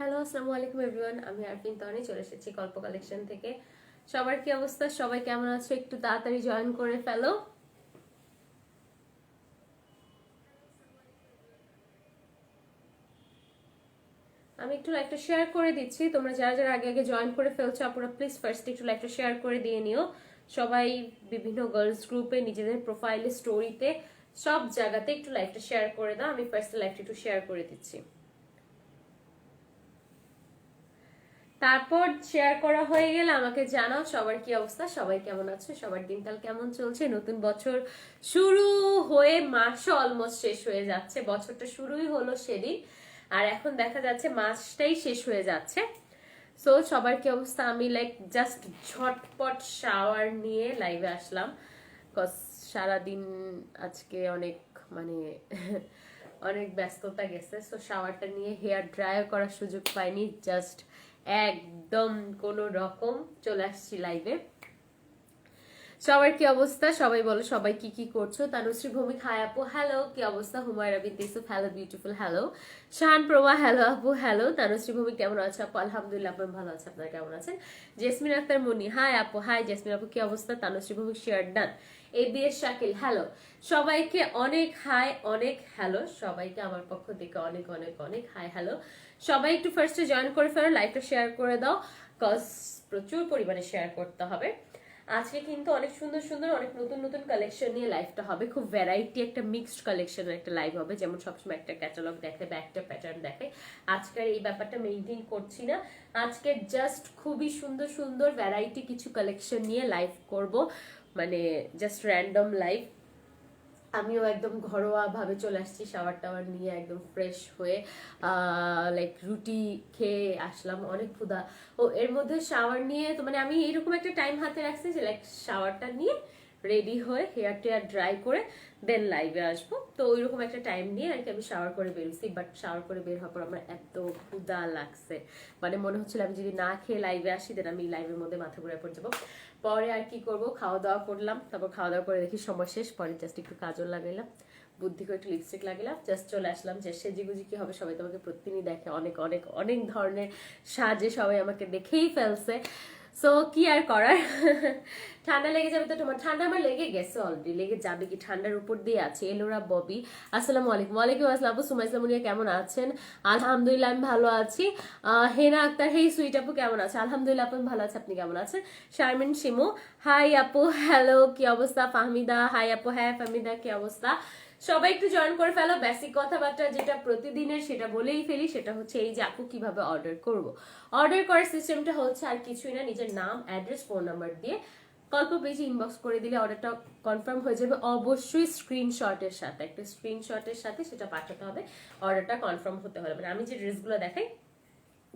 Hello, আসসালামু আলাইকুম everyone. আমি আরফিন তনি চলে এসেছি গল্প কালেকশন থেকে। সবার কি অবস্থা? সবাই কেমন আছো? একটু তাড়াতাড়ি জয়েন করে ফেলো। আমি একটু লাইভটা শেয়ার করে দিচ্ছি। তোমরা যারা যারা আগে আগে জয়েন করে ফেলছো আপনারা প্লিজ ফার্স্ট একটু লাইভটা শেয়ার করে দিয়ে নিও। সবাই বিভিন্ন গার্লস গ্রুপে, নিজেদের প্রোফাইলে, স্টোরিতে, সব জায়গাতে একটু লাইভটা শেয়ার করে দাও। আমি ফার্স্ট লাইভটা একটু শেয়ার করে দিচ্ছি। তারপর শেয়ার করা হয়ে গেলে আমাকে জানাও সবার কি অবস্থা, সবাই কেমন আছে, সবার দিনকাল কেমন চলছে। নতুন বছর শুরু হয়ে মাসও অলমোস্ট শেষ হয়ে যাচ্ছে। বছরটা শুরুই হলো সেদিন, আর এখন দেখা যাচ্ছে মাসটাই শেষ হয়ে যাচ্ছে। সো সবার কি অবস্থা? আমি লাইক জাস্ট ঝটপট শাওয়ার নিয়ে লাইভে আসলাম, কজ সারাদিন আজকে অনেক মানে অনেক ব্যস্ততা গেছে। সো শাওয়ারটা নিয়ে হেয়ার ড্রায়ার করার সুযোগ পাইনি, জাস্ট একদম কোনো রকম চলে আসছি লাইভে। সবার কি অবস্থা? সবাই বলো সবাই কি কি করছো। তানুশ্রী ভৌমিক হাই আপু হ্যালো, কি অবস্থা? Humaira Binte Yusuf hello, beautiful hello. Shahan Prova hello আপু হ্যালো। তানুশ্রী ভৌমিক কেমন আছে আপু? আলহামদুলিল্লাহ আপু ভালো আছে, আপনারা কেমন আছেন? জেসমিন আক্তার মুনি হাই আপু হাই। জেসমিন আপু কি অবস্থা? Tanushree Bhowmik share done. ABS Shakil hello. সবাইকে অনেক হাই, অনেক হ্যালো। সবাইকে আমার পক্ষ থেকে অনেক অনেক অনেক হাই হ্যালো। সবাই একটু ফার্স্টে জয়েন করে ফেলো, লাইভটা শেয়ার করে দাও, কজ প্রচুর পরিমাণে শেয়ার করতে হবে। আজকে কিন্তু অনেক সুন্দর সুন্দর অনেক নতুন নতুন কালেকশন নিয়ে লাইভটা হবে। খুব ভ্যারাইটি একটা মিক্সড কালেকশনের একটা লাইভ হবে, যেমন সবসময় একটা ক্যাটালগ দেখে বা একটা প্যাটার্ন দেখে। আজকের এই ব্যাপারটা মেইনটেইন করছি না। আজকে জাস্ট খুবই সুন্দর সুন্দর ভ্যারাইটি কিছু কালেকশন নিয়ে লাইভ করব, মানে জাস্ট র্যান্ডম লাইভ। আমিও একদম ঘরোয়া ভাবে চলে আসছি, শাওয়ার টাওয়ার নিয়ে একদম ফ্রেশ হয়ে লাইক রুটি খেয়ে আসলাম, অনেক ক্ষুধা। ও এর মধ্যে শাওয়ার নিয়ে তো মানে আমি এরকম একটা টাইম হাতে রাখছি যে লাইক শাওয়ারটা নিয়ে রেডি হয়ে হেয়ার টেয়ার ড্রাই করে দেন লাইভে আসবো। তো ওইরকম একটা টাইম নিয়ে আর কি আমি শাওয়ার করে বেরোছি। বাট শাওয়ার করে বের হওয়ার পর আমার এত ক্ষুধা লাগছে, মানে মনে হচ্ছিল আমি যদি না খেয়ে লাইভে আসি দেন আমি লাইভের মধ্যে মাথা ঘুরে পড়ে যাবো। পরে আর কি করব, খাওয়া দাওয়া করলাম। তারপর খাওয়া দাওয়া করে দেখি সময় শেষ, পরে জাস্ট একটু কাজল লাগাইলাম, বুদ্ধি করে একটু লিপস্টিক লাগাইলাম, জাস্ট চলে আসলাম। যে সেজিগুজি কি হবে, সবাই তোমাকে প্রতিদিনই দেখে, অনেক অনেক অনেক ধরনের সাজে সবাই আমাকে দেখেই ফেলছে। সো কি আর করার ঠান্ডা লেগে যাবে তো। তোমার ঠান্ডা আমার লেগে গেছে অলরেডি, লেগে যাবে কি, ঠান্ডার উপর দিয়ে আছে। এলোরা ববি আসসালামু আলাইকুম। ওয়ালাইকুম আসসালাম আপু। সুমাইসা মুনিয়া কেমন আছেন? আলহামদুলিল্লাহ আমি ভালো আছি। হেনা আক্তার হেই সুইট আপু কেমন আছে? আলহামদুলিল্লাহ আপু ভালো আছে, আপনি কেমন আছেন? শারমিন শিমু হাই আপু হ্যালো, কি অবস্থা? ফাহমিদা হাই আপু হ্যাঁ। ফাহমিদা কি অবস্থা? সবাই একটু জয়েন করে ফেলো। বেসিক কথাবার্তা যেটা প্রতিদিনের সেটা বলেই ফেলি, সেটা হচ্ছে এই যে আপু কিভাবে অর্ডার করব। অর্ডার করার সিস্টেমটা হচ্ছে আর কিছুই না, নিজের নাম, অ্যাড্রেস, ফোন নাম্বার দিয়ে গল্প পেজে ইনবক্স করে দিলে অর্ডারটা কনফার্ম হয়ে যাবে। অবশ্যই স্ক্রিনশটের সাথে, একটা স্ক্রিনশটের সাথে সেটা পাঠাতে হবে, অর্ডারটা কনফার্ম হতে হবে। মানে আমি যে ড্রেসগুলো দেখাই,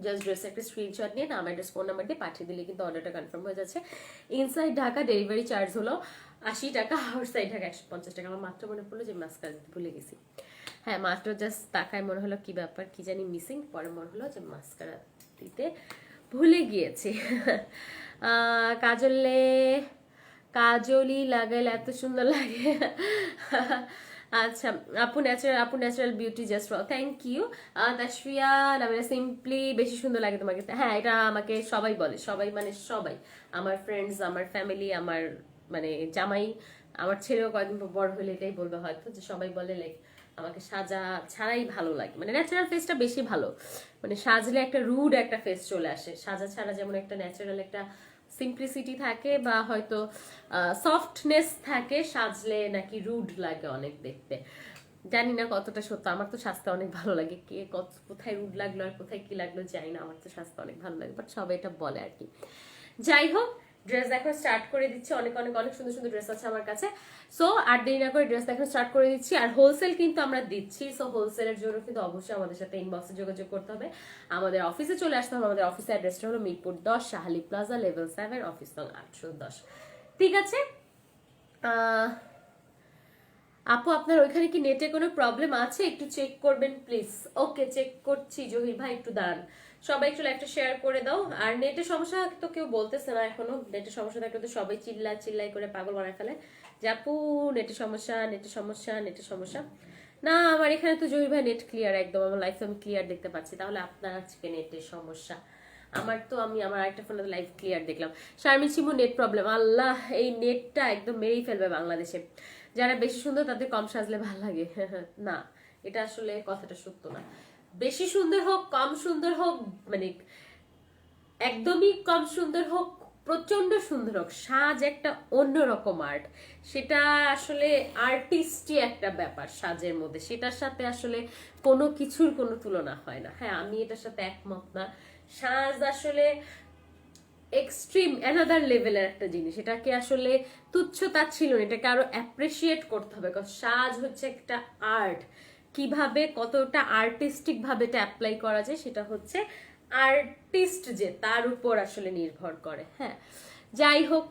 জাস্ট ড্রেসের একটা স্ক্রিনশট নিয়ে নাম, অ্যাড্রেস, ফোন নাম্বার দিয়ে পাঠিয়ে দিলে কিন্তু অর্ডারটা কনফার্ম হয়ে যাচ্ছে। ইনসাইড ঢাকা ডেলিভারি চার্জ হলো 80 টাকা, আউটসাইড ঢাকা 150 টাকা। আমার মাত্র মনে পড়লো যে মাস্কারা দিতে ভুলে গেছি। হ্যাঁ মাত্র জাস্ট তাকায় মনে হলো কি ব্যাপার, কি জানি মিসিং, পরে মনে হলো যে মাস্কারা দিতে ভুলে গিয়েছি। কাজলে কাজলই লাগাইলে এত সুন্দর লাগে। আচ্ছা আপু natural beauty just wow, thank you. Tashfia Namina simply বেশি সুন্দর লাগে তোমাকে। হ্যাঁ এটা আমাকে সবাই বলে, সবাই মানে সবাই, আমার ফ্রেন্ডস, আমার ফ্যামিলি, আমার মানে জামাই, আমার ছেলেও কয়েকদিন পর বড় হলে এটাই বলবে হয়তো, যে সবাই বলে লাইক আমাকে সাজা ছাড়াই ভালো লাগে, মানে ন্যাচারাল ফেসটা বেশি ভালো। মানে সাজলে একটা রুড একটা ফেস চলে আসে, সাজা ছাড়া যেমন একটা ন্যাচারাল একটা সিম্পলিসিটি থাকে বা হয়তো সফটনেস থাকে, সাজলে নাকি রুড লাগে অনেক দেখতে। জানি না কতটা সত্য, আমার তো স্বাস্থ্য অনেক ভালো লাগে, কে কোথায় রুড লাগলো আর কোথায় কি লাগলো জানি না, আমার তো স্বাস্থ্য অনেক ভালো লাগে, বাট সবাই এটা বলে আর কি। যাই হোক, ড্রেস দেখো স্টার্ট করে দিচ্ছি। অনেক অনেক অনেক সুন্দর সুন্দর ড্রেস আছে আমার কাছে। সো আর দেরি না করে ড্রেস দেখো স্টার্ট করে দিচ্ছি। আর হোলসেল কিন্তু আমরা দিচ্ছি, সো হোলসেলের জন্য কিন্তু অবশ্যই আমাদের সাথে ইনবক্সে যোগাযোগ করতে হবে, আমাদের অফিসে চলে আসতে হবে। আমাদের অফিসের অ্যাড্রেসটা হলো Mirpur 10, Shah Ali plaza, level 7, office নং 810। ঠিক আছে আপু, আপনার ওইখানে কি নেটে কোনো প্রবলেম আছে? একটু চেক করবেন প্লিজ। ওকে চেক করছি জহির ভাই, একটু দাঁড়ান। সবাই একটু একটা শেয়ার করে দাও। আর নেটের সমস্যা তো কেউ বলতেছে না এখনো, নেটের সমস্যা থাকলে তো সবাই চিল্লাই করে পাগল বানায় ফেলে যে আপু নেটের সমস্যা, নেটের সমস্যা, নেটের সমস্যা। না আমার এখানে তো জহির ভাই নেট ক্লিয়ার, একদম আমার লাইফে আমি ক্লিয়ার দেখতে পাচ্ছি। তাহলে আপনার আজকে নেটের সমস্যা, আমার তো আমি আমার আরেকটা ফোনে লাইভ ক্লিয়ার দেখলাম। শারমিন শিমু নেট প্রবলেম, আল্লাহ এই নেটটা একদম মেরেই ফেলবে বাংলাদেশে। যারা বেশি সুন্দর তাদের কম সাজলে ভালো লাগে না, এটা আসলে কথাটা সত্য না। বেশি সুন্দর হোক কম সুন্দর হোক, মানে একদমই কম সুন্দর হোক প্রচন্ড সুন্দর হোক, সাজ একটা অন্যরকম আর্ট। সেটা আসলে আর্টিস্টই একটা ব্যাপার সাজের মধ্যে, সেটার সাথে আসলে কোনো কিছুর কোনো তুলনা হয় না। হ্যাঁ আমি এটার সাথে একমত না, সাজ আসলে এক্সট্রিম অ্যানাদার লেভেলের একটা জিনিস। এটাকে আসলে তুচ্ছ তাচ্ছিল্য না, এটাকে আরো অ্যাপ্রিসিয়েট করতে হবে, কারণ সাজ হচ্ছে একটা আর্ট। কিভাবে কতটা আর্টিস্টিক ভাবে এটা অ্যাপ্লাই করা যায় সেটা হচ্ছে আর্টিস্ট যে তার উপর আসলে নির্ভর করে। হ্যাঁ যাই হোক,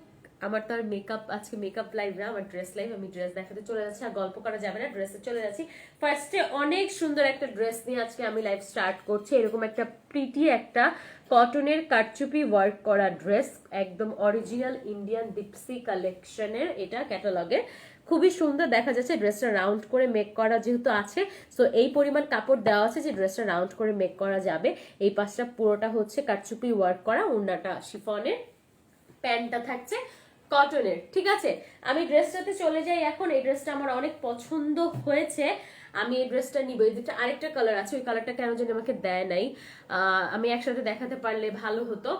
আমার তো আর মেকআপ, আজকে মেকআপ লাইভ না, আমার ড্রেস লাইভ। আমি ড্রেস দেখাতে চলে যাচ্ছি, আর গল্প করা যাবে না, ড্রেসে চলে যাচ্ছি। ফার্স্টে অনেক সুন্দর একটা ড্রেস নিয়ে আজকে আমি লাইভ স্টার্ট করছি। এরকম একটা প্রিটি একটা কটনের কারচুপি ওয়ার্ক করা ড্রেস, একদম অরিজিনাল ইন্ডিয়ান দীপসি কালেকশনের, এটা ক্যাটালগের। খুবই সুন্দর দেখা যাচ্ছে। ড্রেসটা রাউন্ড করে মেক করা যেহেতু আছে, সো এই পরিমাণ কাপড় দেওয়া আছে যে ড্রেসটা রাউন্ড করে মেক করা যাবে। এই পাশটা পুরোটা হচ্ছে কারচুপি ওয়ার্ক করা, ওড়নাটা শিফনের, প্যান্টটা থাকছে কটনের। ঠিক আছে, আমি ড্রেসটাতে চলে যাই এখন। এই ড্রেসটা আমার অনেক পছন্দ হয়েছে, আমি এই ড্রেসটা নিব। এই দুটো আরেকটা কালার আছে, ওই কালারটা কেন জানি আমাকে দেয় নাই, আমি একসাথে দেখাতে পারলে ভালো হতো।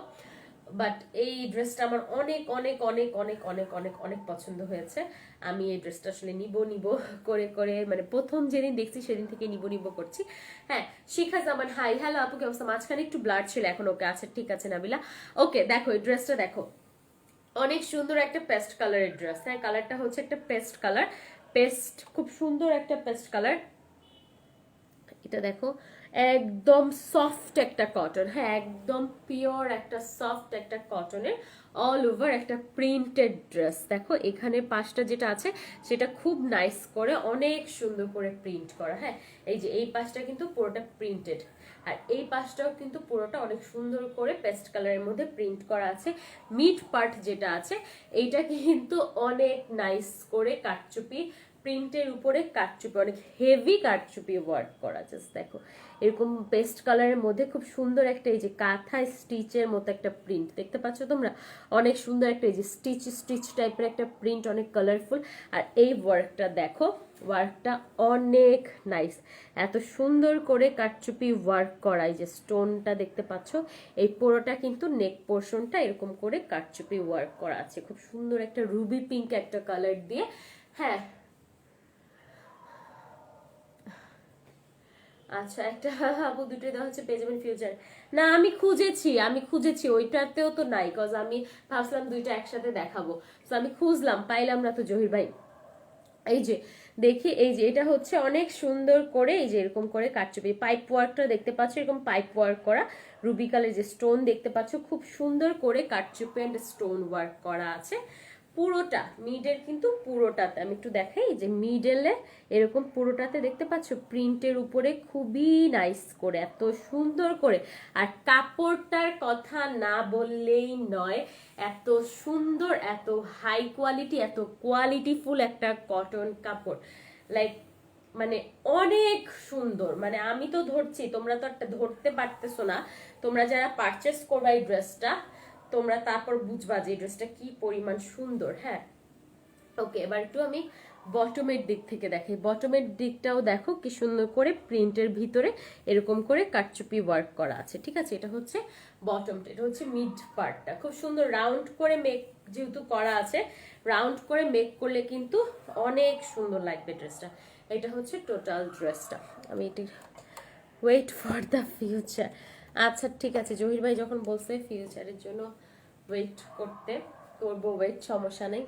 বাট এই ড্রেসটা আমার অনেক অনেক অনেক অনেক অনেক অনেক অনেক পছন্দ হয়েছে। আমি এই ড্রেসটা আসলে নিব নিব করে করে, মানে প্রথম যেদিন দেখছি সেদিন থেকে নিব নিব করছি। হ্যাঁ শিখা জামান হাই, হ্যালো আপু কি অবস্থা? মাঝখানে একটু ব্লার ছিল, এখন ওকে আছে, ঠিক আছে নাবিলা। ওকে দেখো এই ড্রেসটা দেখো, অনেক সুন্দর একটা পেস্ট কালারের ড্রেস। হ্যাঁ কালারটা হচ্ছে একটা পেস্ট কালার, পেস্ট খুব সুন্দর একটা পেস্ট কালার। এটা দেখো একদম সফট একটা কটন, হ্যাঁ একদম পিওর একটা সফট একটা কটনের অল ওভার একটা প্রিন্টেড ড্রেস। দেখো এখানে পাশটা যেটা আছে সেটা খুব নাইস করে অনেক সুন্দর করে প্রিন্ট করা। হ্যাঁ এই যে এই পাশটা কিন্তু পুরোটা প্রিন্টেড, আর এই পাশটাও কিন্তু পুরোটা অনেক সুন্দর করে পেস্ট কালারের মধ্যে প্রিন্ট করা আছে। মিড পার্ট যেটা আছে এইটা কিন্তু অনেক নাইস করে কাটচুপি প্রিন্টের উপরে কাটচুপি, অনেক হেভি কাটচুপি ওয়ার্ক করা। জাস্ট দেখো এরকম পেস্ট কালারের মধ্যে খুব সুন্দর একটা এই যে কাঁথা স্টিচের মতো একটা প্রিন্ট দেখতে পাচ্ছ তোমরা, অনেক সুন্দর একটা এই যে স্টিচ স্টিচ টাইপের একটা প্রিন্ট, অনেক কালারফুল। আর এই ওয়ার্কটা দেখো, ওয়ার্কটা অনেক নাইস, এত সুন্দর করে কাটচুপি ওয়ার্ক করা। এই যে স্টোনটা দেখতে পাচ্ছ, এই পুরোটা কিন্তু নেক পোর্শনটা এরকম করে কাটচুপি ওয়ার্ক করা আছে, খুব সুন্দর একটা রুবি পিঙ্ক একটা কালার দিয়ে। হ্যাঁ আচ্ছা একটা আপু দুটোই দেওয়া হচ্ছে পেয়ে যাবেন ফিউচার। না আমি খুঁজেছি ওইটাতেও তো নাই, কজ আমি ভাবছিলাম দুইটা একসাথে দেখাবো, তো আমি খুঁজলাম পাইলাম না তো জহির ভাই। এই যে দেখি, এই যে এটা হচ্ছে অনেক সুন্দর করে এই যে এরকম করে কাটচুপি পাইপ ওয়ার্কটা দেখতে পাচ্ছ, এরকম পাইপ ওয়ার্ক করা রুবিকালের যে স্টোন দেখতে পাচ্ছ, খুব সুন্দর করে কাটচুপি এন্ড স্টোন ওয়ার্ক করা আছে পুরোটা। মিডের কিন্তু পুরোটাতে আমি একটু দেখাই, যে মিডেলে এরকম পুরোটাতে দেখতে পাচ্ছ প্রিন্টের উপরে খুবই নাইস করে এত সুন্দর করে। আর কাপড়টার কথা না বললেই নয়, এত সুন্দর এত হাই কোয়ালিটি এত কোয়ালিটিফুল একটা কটন কাপড়, লাইক মানে অনেক সুন্দর। মানে আমি তো ধরছি, তোমরা তো একটা ধরতে পারতেছো না, তোমরা যারা পারচেস করবা এই ড্রেসটা তোমরা তারপর বুঝবা যে এই ড্রেসটা কি পরিমাণ সুন্দর। হ্যাঁ ওকে এবার একটু আমি বটমের দিক থেকে দেখি, বটমের দিকটাও দেখো কি সুন্দর করে প্রিন্টের ভিতরে এরকম করে কাটচুপি ওয়ার্ক করা আছে। ঠিক আছে, এটা হচ্ছে বটমটা, এটা হচ্ছে মিড পার্টটা, খুব সুন্দর রাউন্ড করে মেক যেহেতু করা আছে, রাউন্ড করে মেক করলে কিন্তু অনেক সুন্দর লাগবে ড্রেসটা। এটা হচ্ছে টোটাল ড্রেসটা। আমি এটি ওয়েট ফর দ্য ফিউচার, আচ্ছা ঠিক আছে জহির ভাই যখন বলছে ফিউচারের জন্য ওয়েট করতে, করবো ওয়েট, সমস্যা নেই।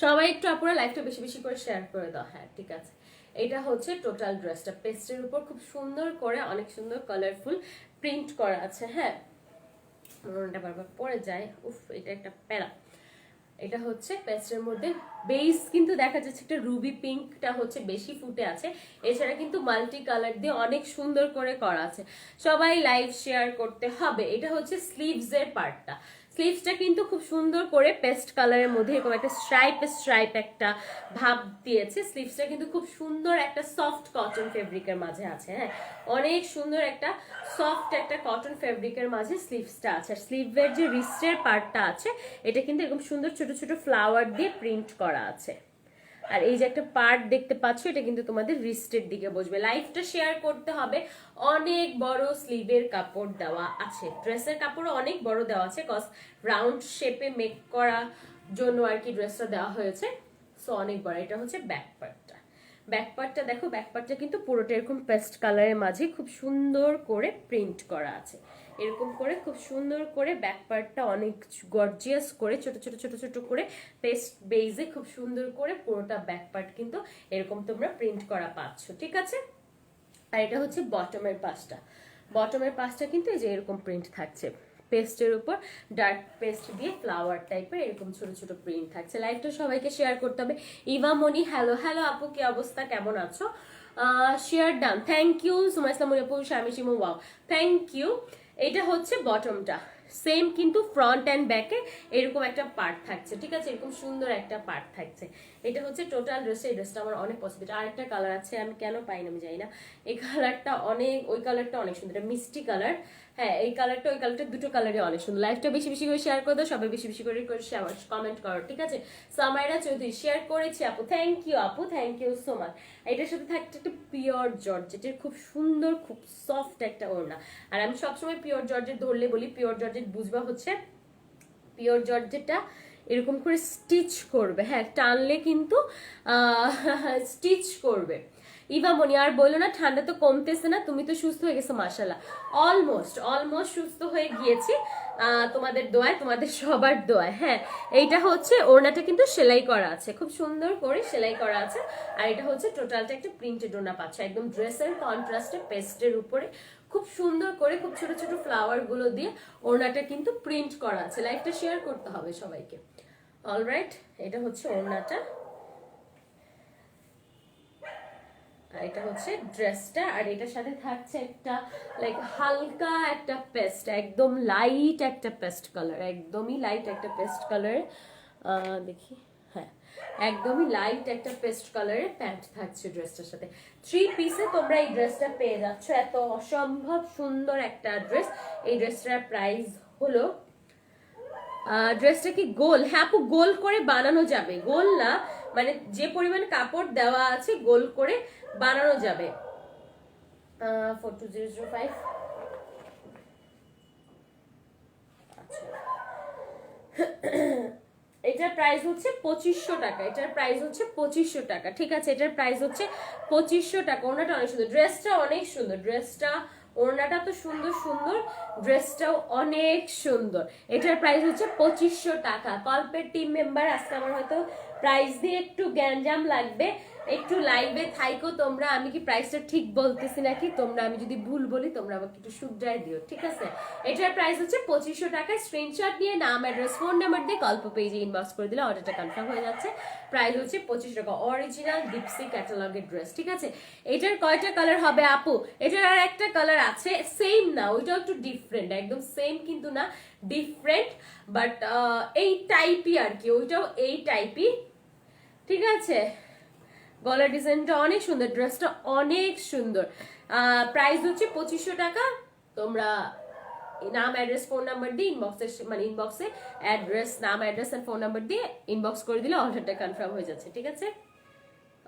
সবাই একটু আপুরা লাইভটা বেশি বেশি করে শেয়ার করে দাও। হ্যাঁ ঠিক আছে, এটা হচ্ছে টোটাল ড্রেসটা, পেস্টের উপর খুব সুন্দর করে অনেক সুন্দর কালারফুল প্রিন্ট করা আছে। হ্যাঁ মনটা বারবার পড়ে যায়, উফ এটা একটা প্যারা। এটা হচ্ছে পেস্টের মধ্যে বেস কিন্তু দেখা যাচ্ছে একটা রুবি পিঙ্কটা হচ্ছে বেশি ফুটে আছে, এছাড়া কিন্তু মাল্টি কালার দিয়ে অনেক সুন্দর করে করা আছে। সবাই লাইভ শেয়ার করতে হবে। এটা হচ্ছে স্লিভস এর পার্টটা, স্লিভসটা কিন্তু খুব সুন্দর করে পেস্ট কালারের মধ্যে এরকম একটা স্ট্রাইপ একটা ভাব দিয়েছে। স্লিভসটা কিন্তু খুব সুন্দর একটা সফট কটন ফেব্রিকের মাঝে আছে। হ্যাঁ, অনেক সুন্দর একটা সফট একটা কটন ফেব্রিকের মাঝে স্লিভসটা আছে। আর স্লিভের যে রিস্টের পার্টটা আছে এটা কিন্তু এরকম সুন্দর ছোট ছোট ফ্লাওয়ার দিয়ে প্রিন্ট করা আছে। আর এই যে একটা পার্ট দেখতে পাচ্ছ, এটা কিন্তু তোমাদের রিস্টের দিকে বসবে। লাইফটা শেয়ার করতে হবে। অনেক বড় স্লিভের কাপড় দেওয়া আছে, ড্রেসের কাপড়ও অনেক বড় দেওয়া আছে, কজ রাউন্ড শেপে মেক করা জন্য আর কি ড্রেসটা দেওয়া হয়েছে। সো অনেক বড়। এটা হচ্ছে ব্যাক পার্টটা। ব্যাক পার্টটা দেখো, ব্যাক পার্টটা কিন্তু পুরোটা এরকম পেস্ট কালারের মাঝে খুব সুন্দর করে প্রিন্ট করা আছে। এরকম করে খুব সুন্দর করে ব্যাক পার্টটা অনেক গর্জিয়াস করে ছোট ছোট ছোট ছোট করে পেস্ট বেজে খুব সুন্দর করে পুরোটা ব্যাক পার্ট কিন্তু এরকম তোমরা প্রিন্ট করা পাচ্ছ, ঠিক আছে। আর এটা হচ্ছে বটমের পাশটা। বটমের পাশটা কিন্তু এই যে এরকম প্রিন্ট থাকছে, পেস্টের উপর ডার্ক পেস্ট দিয়ে ফ্লাওয়ার টাইপের এরকম ছোট ছোট প্রিন্ট থাকছে। লাইভটা সবাইকে শেয়ার করতে হবে। ইভা মনি, হ্যালো হ্যালো আপু, কি অবস্থা, কেমন আছো? Share done, thank you. Suma Islam আপু, Swami Shimu, wow, thank you. এটা হচ্ছে বটমটা, সেম কিন্তু ফ্রন্ট অ্যান্ড ব্যাকে এরকম একটা পার্ট থাকছে, ঠিক আছে, এরকম সুন্দর একটা পার্ট থাকছে। এটা হচ্ছে টোটাল ড্রেস। এই ড্রেসটা আমার অনেক পছন্দ। আর একটা কালার আছে, আমি কেন পাই না আমি জানি না। এই কালারটা অনেক, ওই কালারটা অনেক সুন্দর, এটা মিষ্টি কালার। হ্যাঁ, এই কালারটা ওই কালারটা দুটো কালারই অনেক সুন্দর। লাইভটা বেশি বেশি করে শেয়ার করে দাও, সবাই বেশি বেশি করে কমেন্ট করো, ঠিক আছে। সামাইরা চৌধুরী শেয়ার করেছি আপু, থ্যাংক ইউ আপু, থ্যাংক ইউ সো মাচ। এটার সাথে থাকছে একটা পিওর জর্জেটের খুব সুন্দর খুব সফট একটা ওড়না। আর আমি সবসময় পিওর জর্জেট ধরলে বলি, পিওর জর্জেট বুঝবা হচ্ছে পিওর জর্জেটটা এরকম করে স্টিচ করবে। হ্যাঁ, টানলে কিন্তু স্টিচ করবে। ইভা মনি, আর বললো না ঠান্ডা তো কমতেছে না, তুমি তো সুস্থ হয়ে গেছো মাশাআল্লাহ। অলমোস্ট অলমোস্ট সুস্থ হয়ে গিয়েছি তোমাদের দোয়ায়, তোমাদের সবার দোয়ায়। হ্যাঁ, এইটা হচ্ছে ওড়নাটা কিন্তু সেলাই করা আছে, খুব সুন্দর করে সেলাই করা আছে। আর এটা হচ্ছে টোটালটা একটা প্রিন্টেড ওড়না পাচ্ছে, একদম ড্রেসের কন্ট্রাস্টে পেস্টের উপরে খুব সুন্দর করে খুব ছোট ছোট ফ্লাওয়ার গুলো দিয়ে ওড়নাটা কিন্তু প্রিন্ট করা আছে। লাইভটা শেয়ার করতে হবে সবাইকে। অলরাইট, এটা হচ্ছে ওড়নাটা, আর এটা হচ্ছে ড্রেসটা। আর এটার সাথে থাকছে একটা লাইক হালকা একটা পেস্ট, একদম লাইট একটা পেস্ট কালার, একদমই লাইট একটা পেস্ট কালার। দেখি, হ্যাঁ, একদমই লাইট একটা পেস্ট কালারের প্যান্ট থাকছে ড্রেসটার সাথে। 3 পিসে তোমরা এই ড্রেসটা পেয়ে যাচ্ছ। এত অসম্ভব সুন্দর একটা ড্রেস। এই ড্রেসটার প্রাইস হলো, ড্রেসটা কি গোল? হ্যাঁ আপু, গোল করে বানানো যাবে, গোল না মানে যে পরিমাণ কাপড় দেওয়া আছে গোল করে বানানো যাবে। 42005, আচ্ছা, এটার প্রাইস হচ্ছে 2500 টাকা। এটার প্রাইস হচ্ছে 2500 টাকা, ঠিক আছে। এটার প্রাইস হচ্ছে 2500 টাকা। ওড়নাটা অনেক সুন্দর, ড্রেসটা অনেক সুন্দর, ড্রেসটা ওড়নাটা তো সুন্দর সুন্দর, ড্রেসটাও অনেক সুন্দর। এটার প্রাইস হচ্ছে 2500 টাকা। কল্পের টিম মেম্বার, আজকে আমার হয়তো প্রাইস দিয়ে একটু গ্যাঞ্জাম লাগবে, একটু লাইভে থাইকো তোমরা। আমি কি প্রাইসটা ঠিক বলতেছি নাকি, তোমরা আমি যদি ভুল বলি তোমরা আমাকে একটু শুধরাই দিও, ঠিক আছে। এটার প্রাইস হচ্ছে 2500 টাকা। স্ক্রিনশট নিয়ে নাম, অ্যাড্রেস, ফোন নাম্বার দিয়ে গল্প পেজে ইনবক্স করে দিলে অর্ডারটা কনফার্ম হয়ে যাচ্ছে। প্রাইস হচ্ছে 2500 টাকা। অরিজিনাল ডিপসি ক্যাটালগের ড্রেস, ঠিক আছে। এটার কয়টা কালার হবে আপু? এটার আর একটা কালার আছে, সেম না, ওইটাও একটু ডিফারেন্ট, একদম সেম কিন্তু না, ডিফারেন্ট, বাট এই টাইপই আর কি, ওইটাও এই টাইপই, ঠিক আছে। গলার ডিজাইনটা অনেক সুন্দর, ড্রেসটা অনেক সুন্দর। প্রাইস হচ্ছে 2500 টাকা। তোমরা নাম, অ্যাড্রেস, ফোন নাম্বার দিয়ে ইনবক্সে, মানে ইনবক্সে অ্যাড্রেস, নাম, অ্যাড্রেস এন্ড ফোন নাম্বার দিয়ে ইনবক্স করে দিলে অর্ডারটা কনফার্ম হয়ে যাচ্ছে, ঠিক আছে।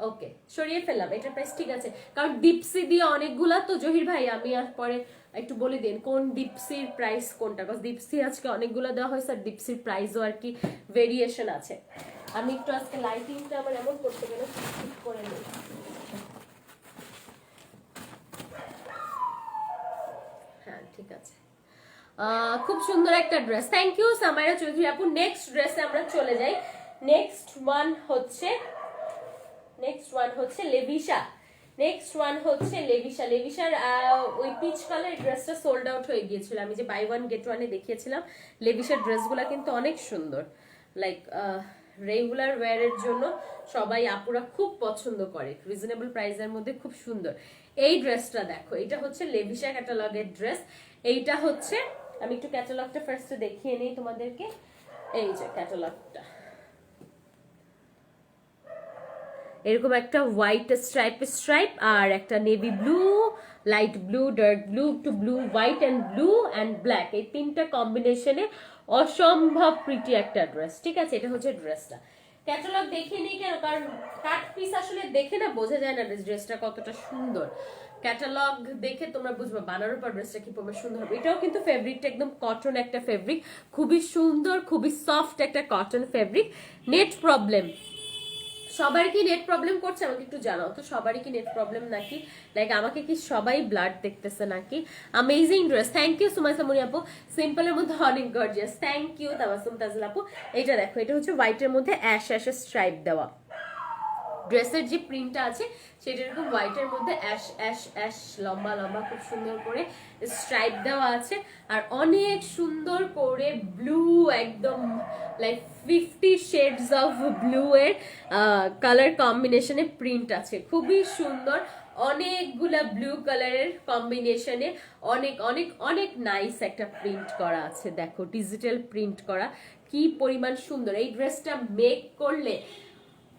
ওকে, সরিয়ে ফেললাম এটার প্রাইস, ঠিক আছে। কারণ ডিপসি দিয়ে অনেকগুলা তো, জহির ভাই আমি আর পরে একটু বলে দিন কোন ডিপসির প্রাইস কোনটা, কারণ ডিপসি আজকে অনেকগুলো দেওয়া হয়েছে, আর ডিপসির প্রাইসও আর কি ভেরিয়েশন আছে। আমি একটু আজকে লাইটিংটা আমার এমন করতে গেলে ঠিক করে নিই। হ্যাঁ, ঠিক আছে। খুব সুন্দর একটা dress, thank you Samaira Chowdhury আপু। নেক্সট ড্রেসে আমরা চলে যাই। নেক্সট ওয়ান হচ্ছে লেভিশা। লেভিশার ওই পিচ কালার ড্রেসটা সোল্ড আউট হয়ে গিয়েছিল। আমি যে বাই ওয়ান গেট ওয়ানে দেখিয়েছিলাম, লেভিশার ড্রেসগুলো কিন্তু অনেক সুন্দর, লাইক রেগুলার ওয়্যারের জন্য সবাই আপুরা খুব পছন্দ করে, রিজনেবল প্রাইসের মধ্যে খুব সুন্দর। এই ড্রেসটা দেখো, এটা হচ্ছে লেভিশা ক্যাটালগের ড্রেস। এইটা হচ্ছে আমি একটু ক্যাটালগটা ফার্স্টে দেখিয়ে নিই তোমাদেরকে। এই যে ক্যাটালগটা, এরকম একটা হোয়াইট স্ট্রাইপ আর একটা navy blue, light blue, dark blue, একটু blue, white and blue and black, এই তিনটা কম্বিনেশনে অসম্ভব প্রিটি একটা ড্রেস। ঠিক আছে, এটা হচ্ছে ড্রেসটা। ক্যাটালগ দেখে নিই কেন, কারণ কাট পিস আসলে দেখে না বোঝা যায় না ড্রেসটা কতটা সুন্দর। ক্যাটালগ দেখে তোমরা বুঝবে বানানোর পর ড্রেসটা কি পরিমাণ সুন্দর হবে। এটাও কিন্তু ফেব্রিকটা একদম কটন একটা ফেব্রিক, খুবই সুন্দর, খুবই সফট একটা কটন ফেব্রিক। নেট প্রবলেম, সবার কি নেট প্রবলেম করছে আমাকে একটু জানাও তো, সবারই কি নেট প্রবলেম নাকি, লাইক আমাকে কি সবাই ব্লাড দেখতেছে নাকি? Amazing dress, thank you Sumaisa Moni আপু, সিম্পলের মধ্যে অনেক gorgeous, thank you Tabassum Tajal আপু। এটা দেখো, এটা হচ্ছে হোয়াইটের মধ্যে অ্যাশ অ্যাশের স্ট্রাইপ দেওয়া। ড্রেসের যে প্রিন্টটা আছে সেটা এরকম হোয়াইটের মধ্যে অ্যাশ অ্যাশ অ্যাশ লম্বা লম্বা খুব সুন্দর করে স্ট্রাইপ দেওয়া আছে, আর অনেক সুন্দর করে ব্লু, একদম লাইক 50 শেডস অফ ব্লু এর কালার কম্বিনেশনে প্রিন্ট আছে, খুবই সুন্দর। অনেকগুলা ব্লু কালারের কম্বিনেশনে অনেক অনেক অনেক নাইস একটা প্রিন্ট করা আছে। দেখো ডিজিটাল প্রিন্ট করা, কি পরিমাণ সুন্দর। এই ড্রেসটা মেক করলে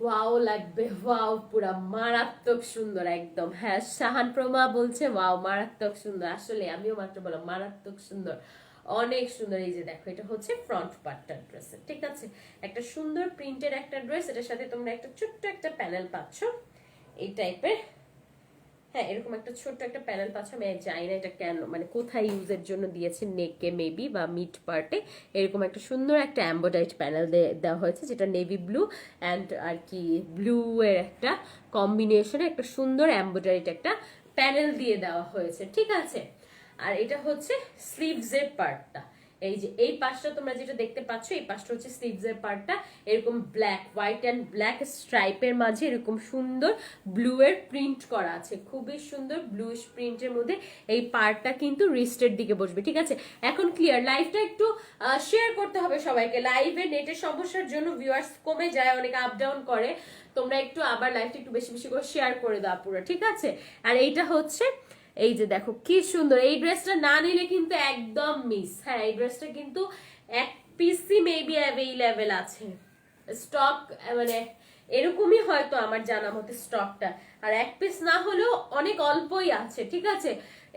ওয়াও লাগবে, ওয়াও, পুরা মারাত্মক সুন্দর একদম। হ্যাঁ, শাহান প্রমা বলছে ওয়াও মারাত্মক সুন্দর, আসলে আমিও মাত্র বললাম মারাত্মক সুন্দর, অনেক সুন্দর। এই যে দেখো, এটা হচ্ছে ফ্রন্ট পার্টটা ড্রেসের। ঠিক আছে, একটা সুন্দর প্রিন্টের একটা ড্রেস, এটার সাথে তোমরা একটা ছোট্ট একটা প্যানেল পাচ্ছ এই টাইপের। হ্যাঁ, এরকম একটা ছোট্ট একটা প্যানেল পাচ্ছ, আমি জানি না এটা কেন, মানে কোথায় ইউজের জন্য দিয়েছে, নেকে মেবি বা মিড পার্টে এরকম একটা সুন্দর একটা এমব্রয়ডারি প্যানেল দেওয়া হয়েছে, যেটা নেভি ব্লু অ্যান্ড আর কি ব্লু এর একটা কম্বিনেশনে একটা সুন্দর এমব্রয়ডারিটা একটা প্যানেল দিয়ে দেওয়া হয়েছে। ঠিক আছে, আর এটা হচ্ছে স্লিভস এর পার্টটা। এই যে এই পাশটা তোমরা যেটা দেখতে পাচ্ছ, এই পাশটা হচ্ছে স্লিভস এর পার্টটা, এরকম ব্ল্যাক, হোয়াইট এন্ড ব্ল্যাক স্ট্রাইপের মাঝে এরকম সুন্দর ব্লু এর প্রিন্ট করা আছে, খুবই সুন্দর ব্লুইশ প্রিন্টের মধ্যে এই পার্টটা কিন্তু রিস্টের দিকে বসবে। ঠিক আছে, এখন ক্লিয়ার। লাইভটা একটু শেয়ার করতে হবে সবাইকে, লাইভে নেটের সমস্যার জন্য ভিউয়ার্স কমে যায়, অনেক আপ ডাউন করে, তোমরা একটু আবার লাইভটা একটু বেশি বেশি করে শেয়ার করে দাও পুরো। ঠিক আছে, আর এইটা হচ্ছে, এই যে দেখো কি সুন্দর, এই ড্রেসটা না নিলে কিন্তু একদম মিস। হ্যাঁ, এই ড্রেসটা কিন্তু এক পিসি মেবি অ্যাভেইলেবল আছে, স্টক মানে এরকমই হয়তো আমার জানা মতে স্টকটা, আর এক পিস না হলেও অনেক অল্পই আছে। ঠিক আছে,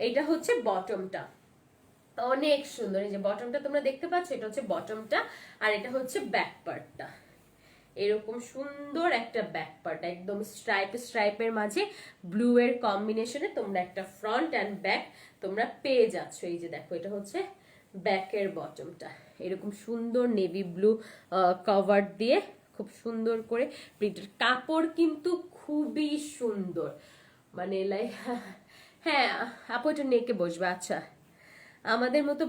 এইটা হচ্ছে বটমটা, অনেক সুন্দর। এই যে বটমটা তোমরা দেখতে পাচ্ছ, এটা হচ্ছে বটমটা, আর এটা হচ্ছে ব্যাক পার্টটা, এরকম সুন্দর একটা ব্যাক পার্ট, একদম স্ট্রাইপের মাঝে ব্লু এর কম্বিনেশনে তোমরা একটা ফ্রন্ট এন্ড ব্যাক তোমরা পেয়ে যাচ্ছ। এই যে দেখো, এটা হচ্ছে ব্যাকের বটমটা, এরকম সুন্দর নেভি ব্লু কভার দিয়ে খুব সুন্দর করে প্রিন্টের, কাপড় কিন্তু খুবই সুন্দর, মানে লাইক হ্যাঁ আপু এটা নেকে বসবে। আচ্ছা, আমাদের মতো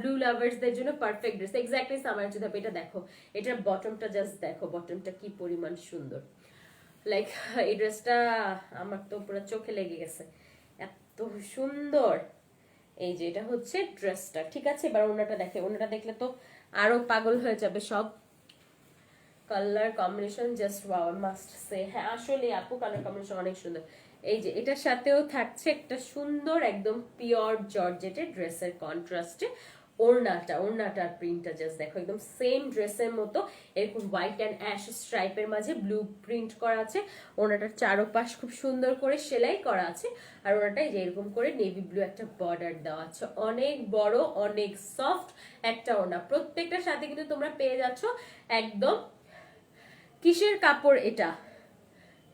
ব্লু লাভার্সদের জন্য পারফেক্ট ড্রেস, এক্স্যাক্টলি সামার জুদাপ। এটা দেখো, এটার বটমটা জাস্ট দেখো, বটমটা কি পরিমাণ সুন্দর, লাইক এই ড্রেসটা আমার তো পুরো চোখে লেগে গেছে, এত সুন্দর। এই যে এটা হচ্ছে ড্রেসটা। ঠিক আছে, এবার ওনাটা দেখে, ওনাটা দেখলে তো আরো পাগল হয়ে যাবে সব। Colour combination just wow, must say. হ্যাঁ আসলে আপু কালার কম্বিনেশন অনেক সুন্দর। এই যে এটার সাথেও থাকছে একটা সুন্দর একদম পিওর জর্জেটের ড্রেসের কন্ট্রাস্টে ওড়নাটার প্রিন্টটা জাস্ট দেখো, একদম সেম ড্রেসের মতো এরকম হোয়াইট অ্যান্ড অ্যাশ স্ট্রাইপের মাঝে ব্লু প্রিন্ট করা আছে, ওড়নাটার চারোপাশ খুব সুন্দর করে সেলাই করা আছে, আর ওড়নাটায় যে এরকম করে নেভি ব্লু একটা বর্ডার দেওয়া আছে, অনেক বড় অনেক সফট একটা ওড়না। প্রত্যেকটার সাথে কিন্তু তোমরা পেয়ে যাচ্ছ একদম, কিসের কাপড় এটা,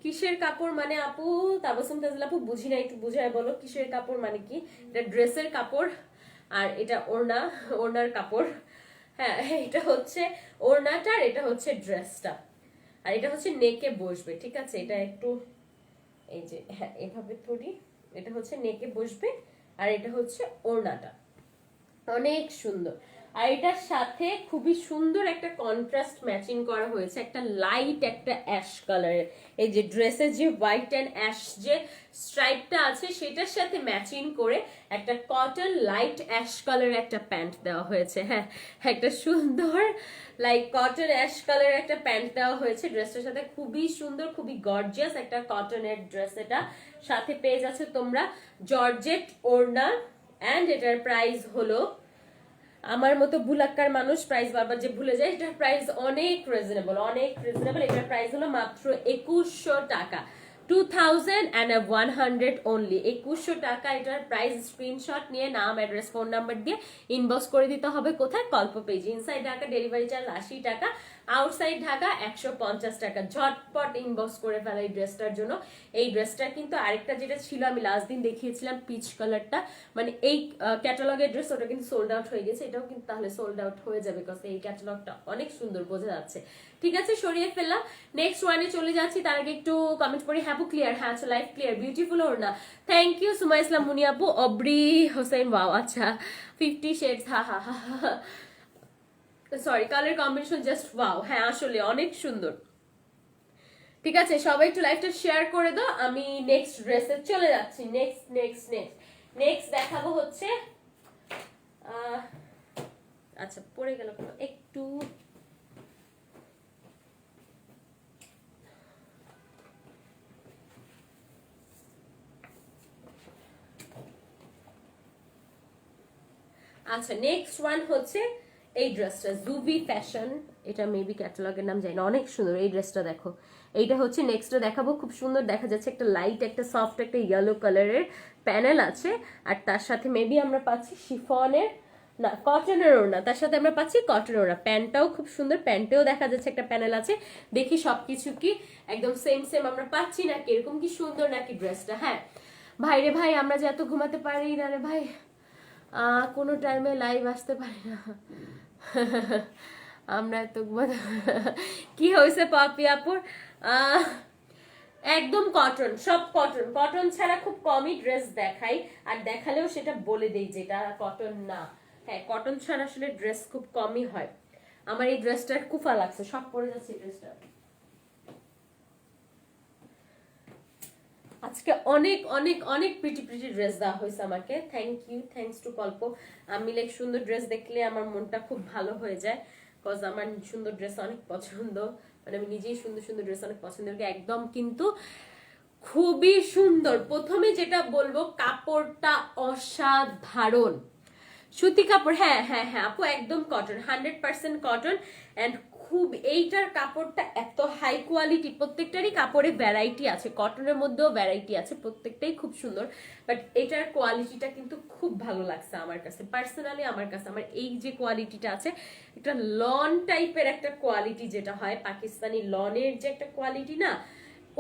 কিসের কাপড় মানে আপু তাবাসুম তাজল আপু বুঝি না, একটু বুঝায় বলো কিসের কাপড় মানে কি? এটা ড্রেসের কাপড়, আর এটা ওড়নার কাপড়। হ্যাঁ, এটা হচ্ছে ওড়নাটার, এটা হচ্ছে ড্রেসটা, আর এটা হচ্ছে নেকে বসবে। ঠিক আছে, এটা একটু এই যে হ্যাঁ এভাবে ধরি, এটা হচ্ছে নেকে বসবে, আর এটা হচ্ছে ওড়নাটা, অনেক সুন্দর। আর এটার সাথে খুবই সুন্দর একটা কন্ট্রাস্ট ম্যাচিং করা হয়েছে, একটা লাইট একটা অ্যাশ কালারের, এই যে ড্রেসের যে হোয়াইট অ্যান্ড অ্যাশ যে স্ট্রাইপটা আছে সেটার সাথে ম্যাচিং করে একটা কটন লাইট অ্যাশ কালারের একটা প্যান্ট দেওয়া হয়েছে। হ্যাঁ, একটা সুন্দর লাইক কটন অ্যাশ কালারের একটা প্যান্ট দেওয়া হয়েছে ড্রেসটার সাথে, খুবই সুন্দর, খুবই গর্জিয়াস একটা কটনের ড্রেস। এটা সাথে পেয়ে যাচ্ছে তোমরা জর্জেট ওড়না, অ্যান্ড এটার প্রাইস হলো আমার মতো ভুলাক্কার মানুষ প্রাইস বারবার যে ভুলে যায়, এটার প্রাইস অনেক রিজনেবল, অনেক রিজনেবল। এটার প্রাইস হলো মাত্র 2100 টাকা, 2100 অনলি, 2100 টাকা এটার প্রাইস। স্ক্রিনশট নিয়ে নাম, অ্যাড্রেস, ফোন নাম্বার দিয়ে ইনবক্স করে দিতে হবে। কোথায়? কল্প page. Inside Dhaka delivery charge 80 টাকা, আউটসাইড ঢাকা 150 টাকা। ঝটপট ইনবক্স করে ফেলা এই ড্রেসটার জন্য। এই ড্রেসটা কিন্তু আরেকটা যেটা ছিল আমি লাস্ট দিন দেখিয়েছিলাম পিচ কালারটা, মানে এই ক্যাটালগের ড্রেস, ওটা কিন্তু সোল্ড আউট হয়ে গেছে। এটাও কিন্তু তাহলে সোল্ড আউট হয়ে যাবে, বিকজ এই ক্যাটালগটা অনেক সুন্দর বোঝা যাচ্ছে। ঠিক আছে, সরিয়ে ফেললাম। নেক্সট ওয়ানে চলে যাচ্ছি, তার আগে একটু কমেন্ট করি। হ্যাপু ক্লিয়ার, হ্যাঁ আচ্ছা, লাইফ ক্লিয়ার, বিউটিফুল ওর না, থ্যাংক ইউ সুমাই ইসলাম মুনি আপু। অব্রি হোসেন, ওয়াও আচ্ছা, 50 শেডস, হা হা হা হা, sorry, colour combination just wow. হ্যাঁ আসলে অনেক সুন্দর। ঠিক আছে, সবাই একটু লাইভটা শেয়ার করে দাও, আমি নেক্সট ড্রেসে চলে যাচ্ছি। নেক্সট দেখাবো হচ্ছে আচ্ছা পড়ে গেল একটু, আচ্ছা নেক্সট ওয়ান হচ্ছে এই ড্রেসটা, জুবি ফ্যাশন, এটা মেবি ক্যাটালগের নাম জানি না, অনেক সুন্দর এই ড্রেসটা। দেখো এইটা হচ্ছে নেক্সটটা দেখাবো, খুব সুন্দর দেখা যাচ্ছে, একটা লাইট, একটা সফট, একটা ইয়েলো কালারের প্যানেল আছে, আর তার সাথে মেবি আমরা পাচ্ছি শিফনের, না কটনের ওড়না, তার সাথে আমরা পাচ্ছি কটন ওড়না। প্যান্টটাও খুব সুন্দর, প্যান্টেও দেখা যাচ্ছে একটা প্যানেল আছে। দেখি সবকিছু কি একদম সেম সেম আমরা পাচ্ছি নাকি, এরকম কি সুন্দর নাকি ড্রেসটা। হ্যাঁ ভাই রে ভাই, আমরা যে এত ঘুমাতে পারি না রে ভাই, কোনো টাইমে লাইভ আসতে পারি না আমরা এত ঘুমাতে কি হয়েছে পাপি আপুর, একদম কটন, সব কটন, কটন ছাড়া খুব কমই ড্রেস দেখাই, আর দেখালেও সেটা বলে দেই যেটা কটন না। হ্যাঁ কটন ছাড়া আসলে ড্রেস খুব কমই হয়। আমার এই ড্রেসটার কুফা লাগছে, সব পরে যাচ্ছে ড্রেসটা। আজকে অনেক অনেক অনেক প্রিটি প্রিটি ড্রেস দেওয়া হয়েছে আমাকে, থ্যাংক ইউ, থ্যাংকস টু কল্প। আমি লাইক সুন্দর ড্রেস দেখলে আমার মনটা খুব ভালো হয়ে যায়, বিকজ আমার সুন্দর ড্রেস অনেক পছন্দ, মানে আমি নিজেই সুন্দর সুন্দর ড্রেস অনেক পছন্দ করি একদম, কিন্তু খুবই সুন্দর। প্রথমে যেটা বলবো, কাপড়টা অসাধারণ, সুতি কাপড়। হ্যাঁ হ্যাঁ হ্যাঁ আপু, একদম কটন, 100% কটন। অ্যান্ড খুব এইটার কাপড়টা এত হাই কোয়ালিটি, প্রত্যেকটারই কাপড়ে ভ্যারাইটি আছে, কটনের মধ্যেও ভ্যারাইটি আছে, প্রত্যেকটাই খুব সুন্দর। বাট এটার কোয়ালিটিটা কিন্তু খুব ভালো লাগছে আমার কাছে পার্সোনালি, আমার কাছে আমার এই যে কোয়ালিটিটা আছে, একটা লন টাইপের একটা কোয়ালিটি, যেটা হয় পাকিস্তানি লনের যে একটা কোয়ালিটি না,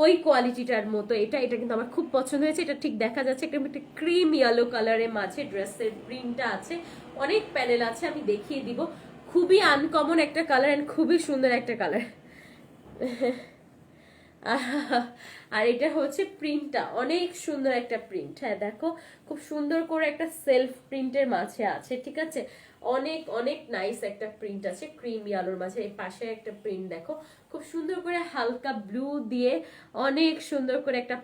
ওই কোয়ালিটিটার মতো এটা কিন্তু আমার খুব পছন্দ হয়েছে। এটা ঠিক দেখা যাচ্ছে একটা ক্রিম ইয়েলো কালারের মাঝে ড্রেসের প্রিন্টটা আছে, অনেক প্যানেল আছে, আমি দেখিয়ে দিব। খুবই আনকমন একটা কালার এন্ড খুবই সুন্দর একটা কালার আর এটা হচ্ছে প্রিন্টটা অনেক সুন্দর একটা প্রিন্ট। হ্যাঁ দেখো খুব সুন্দর করে একটা সেলফ প্রিন্টের মাঝে আছে, ঠিক আছে, অনেক অনেক নাইস একটা প্রিন্ট আছে ক্রিম ইয়ালোর মাঝে। এই পাশে একটা প্রিন্ট দেখো, খুব সুন্দর করে হালকা ব্লু দিয়ে অনেক সুন্দর করে একটা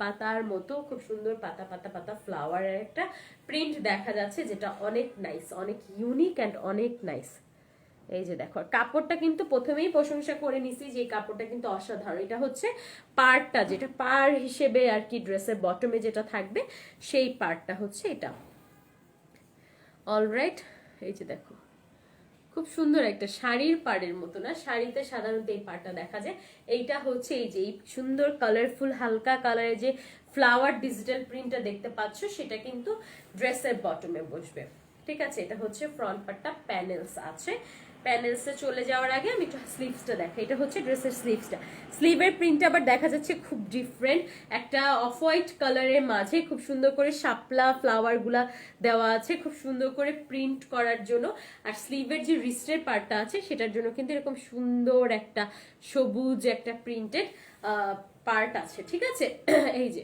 পাতার মতো খুব সুন্দর পাতা পাতা পাতা ফ্লাওয়ারের একটা প্রিন্ট দেখা যাচ্ছে, যেটা অনেক নাইস, অনেক ইউনিক অ্যান্ড অনেক নাইস। এই যে দেখো কাপড়টা কিন্তু প্রথমেই প্রশংসা করে নিছি যে কাপড়টা কিন্তু অসাধারণ। এটা হচ্ছে পার্টটা, যেটা পার হিসেবে আর কি ড্রেসের বটমে যেটা থাকবে সেই পার্টটা হচ্ছে এটা। অলরাইট, এই যে দেখো খুব সুন্দর একটা শাড়ির পাড়ের মতো, না শাড়িতে সাধারণত এই পাড়টা দেখা যায়, এইটা হচ্ছে এই যে এই সুন্দর কালারফুল হালকা কালারের যে ফ্লাওয়ার ডিজিটাল প্রিন্টটা দেখতে পাচ্ছ, সেটা কিন্তু ড্রেসের বটমে বসবে, ঠিক আছে। এটা হচ্ছে ফ্রন্ট পার্টটা, প্যানেলস আছে। প্যানেলসে চলে যাওয়ার আগে আমি একটু স্লিভসটা দেখাই। এটা হচ্ছে ড্রেসের স্লিভসটা, স্লিভের প্রিন্টটা আবার দেখা যাচ্ছে খুব ডিফারেন্ট, একটা অফ হোয়াইট কালারের মাঝে খুব সুন্দর করে শাপলা ফ্লাওয়ার গুলা দেওয়া আছে, খুব সুন্দর করে প্রিন্ট করার জন্য। আর স্লিভের যে রিস্টের পার্টটা আছে সেটার জন্য কিন্তু এরকম সুন্দর একটা সবুজ একটা প্রিন্টেড পার্ট আছে, ঠিক আছে। এই যে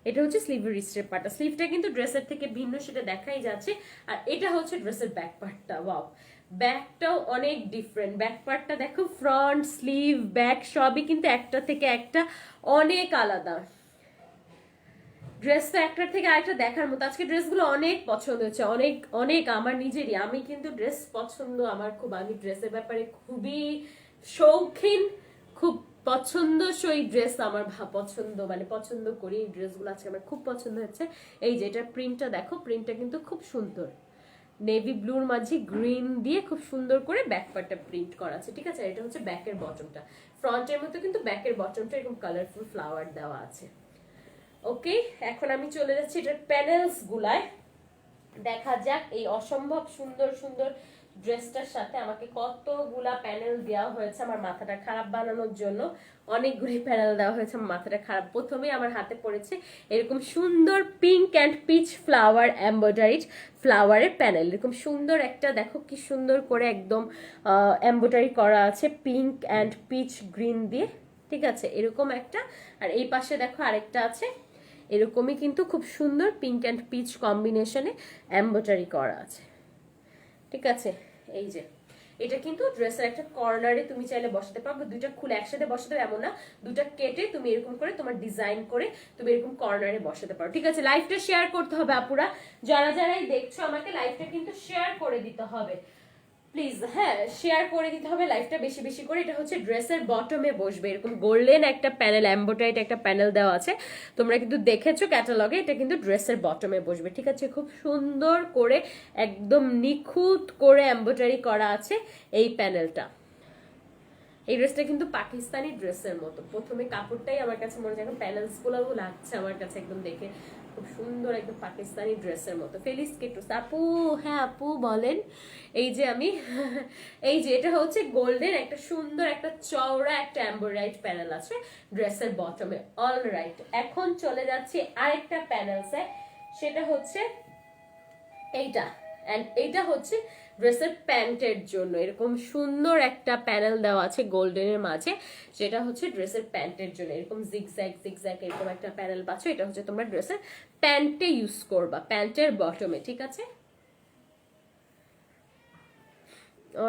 এটা হচ্ছে স্লিভের রিস্টের পার্টটা, স্লিভটা কিন্তু ড্রেসের থেকে ভিন্ন সেটা দেখাই যাচ্ছে। আর এটা হচ্ছে ড্রেসের ব্যাক পার্টটা, ওয়াও ব্যাকটাও অনেক ডিফারেন্ট, ব্যাক পার্টটা দেখো, ফ্রন্ট স্লিভ ব্যাক সবই কিন্তু একটা থেকে একটা অনেক আলাদা। ড্রেসটা একটার থেকে আরেকটা দেখার মতো। আজকে ড্রেসগুলো অনেক পছন্দ হচ্ছে, অনেক অনেক আমার নিজেরই, আমি কিন্তু ড্রেস পছন্দ আমার খুব, আমি ড্রেসের ব্যাপারে খুবই শৌখিন, খুব পছন্দসই ড্রেস আমার পছন্দ, মানে পছন্দ করি ড্রেসগুলো আজকে আমার খুব পছন্দ হচ্ছে। এই যে এটা প্রিন্টটা দেখো, প্রিন্টটা কিন্তু খুব সুন্দর, নেভি ব্লুর মাঝে গ্রিন দিয়ে খুব সুন্দর করে ব্যাক পার্টটা প্রিন্ট করা আছে, ঠিক আছে। এটা হচ্ছে ব্যাকের বটমটা, ফ্রন্টের মতো কিন্তু ব্যাকের বটমটা এরকম কালারফুল ফ্লাওয়ার দেওয়া আছে। ওকে, এখন আমি চলে যাচ্ছি এটার প্যানেলস গুলায়। দেখা যাক এই অসম্ভব সুন্দর সুন্দর ড্রেসটার সাথে আমাকে কতগুলা প্যানেল দেওয়া হয়েছে আমার মাথাটা খারাপ বানানোর জন্য। অনেকগুলি প্যানেল দেওয়া হয়েছে আমার মাথাটা খারাপ। প্রথমে আমার হাতে পড়েছে এরকম সুন্দর pink and peach flower embroidered ফ্লাওয়ারের প্যানেল, এরকম সুন্দর একটা, দেখো কি সুন্দর করে একদম এমব্রয়ডারি করা আছে পিঙ্ক অ্যান্ড পিচ গ্রিন দিয়ে, ঠিক আছে, এরকম একটা। আর এই পাশে দেখো আরেকটা আছে, এরকমই কিন্তু খুব সুন্দর পিঙ্ক অ্যান্ড পিচ কম্বিনেশনে এমব্রয়ডারি করা আছে, ঠিক আছে। এই যে এটা কিন্তু ড্রেসের একটা কর্নারে তুমি চাইলে বসাতে পারো, দুইটা খুলে একসাথে বসাতে এমন না, দুইটা কেটে তুমি এরকম করে তোমার ডিজাইন করে তুমি এরকম কর্নারে বসাতে পারো, ঠিক আছে। লাইভটা শেয়ার করতে হবে আপুরা, যারা যারাই দেখছো আমাকে লাইভটা কিন্তু শেয়ার করে দিতে হবে প্লিজ, হ্যাঁ শেয়ার করে দিতে হবে লাইভটা বেশি বেশি করে। এটা হচ্ছে ড্রেসের বটমে বসবে, এরকম গোল্ডেন একটা প্যানেল এমব্রয়ডারিড একটা প্যানেল দেওয়া আছে, তোমরা কিন্তু দেখেছো ক্যাটালগে, এটা কিন্তু ড্রেসের বটমে বসবে, ঠিক আছে। খুব সুন্দর করে একদম নিখুঁত করে এমব্রয়ডারি করা আছে এই প্যানেলটা। এই ড্রেসটা কিন্তু পাকিস্তানি ড্রেসের মতো, প্রথমে কাপড়টাই আমার কাছে মনে হয় প্যানেলস গুলোও লাগছে আমার কাছে একদম দেখে খুব সুন্দর একদম পাকিস্তানি ড্রেসের মতো। ফেলিস কেটুস আপু, হ্যাঁ আপু বলেন। এই যে আমি এই যে এটা হচ্ছে গোল্ডেন একটা সুন্দর একটা চওড়া একটা এমব্রয়ডারিড প্যানেল আছে ড্রেসের বটমে। অলরাইট, এখন চলে যাচ্ছি আরেকটা প্যানেলসে, সেটা হচ্ছে এইটা, এন্ড এইটা হচ্ছে ড্রেসের প্যান্টের জন্য এরকম সুন্দর একটা প্যানেল দেওয়া আছে গোল্ডেনের মাঝে, যেটা হচ্ছে ড্রেসের প্যান্টের জন্য এরকম জিগজ্যাগ জিগজ্যাগ এরকম একটা প্যানেল পাচ্ছ, এটা হচ্ছে তোমরা ড্রেসের প্যান্টে ইউজ করবা, প্যান্টের বটমে, ঠিক আছে।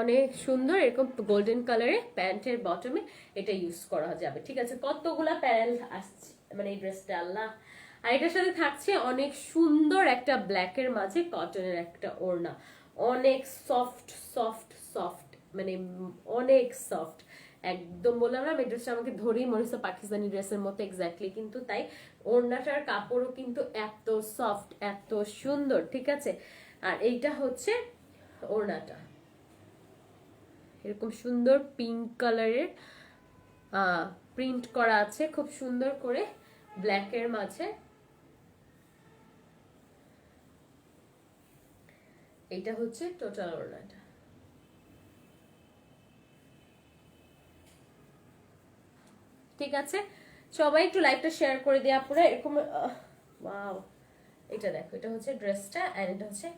অনেক সুন্দর এরকম গোল্ডেন কালারে প্যান্টের বটমে এটা ইউজ করা যাবে, ঠিক আছে। কতগুলা প্যানেল আসছে মানে এই ড্রেসটা, আল্লাহ। আর এটার সাথে থাকছে অনেক সুন্দর একটা ব্ল্যাকের মাঝে কটনের একটা ওড়না, অনেক সফট সফট সফট, মানে অনেক সফট একদম। বললাম না এই ড্রেসটা আমাকে ধরেই মনে হচ্ছে পাকিস্তানি ড্রেসের মতো এক্স্যাক্টলি, কিন্তু তাই ওড়নাটার কাপড়ও কিন্তু এত সফট এত সুন্দর, ঠিক আছে। আর এইটা হচ্ছে ওড়নাটা, এরকম সুন্দর পিঙ্ক কালারের প্রিন্ট করা আছে খুব সুন্দর করে ব্ল্যাকের মাঝে। এটা হচ্ছে টোটাল ওড়নাটা, ঠিক আছে। সবাই একটু লাইভটা শেয়ার করে দেয়া পুরো এরকম। ওয়াও, এটা দেখো, এটা হচ্ছে ড্রেসটা এন্ড এটা হচ্ছে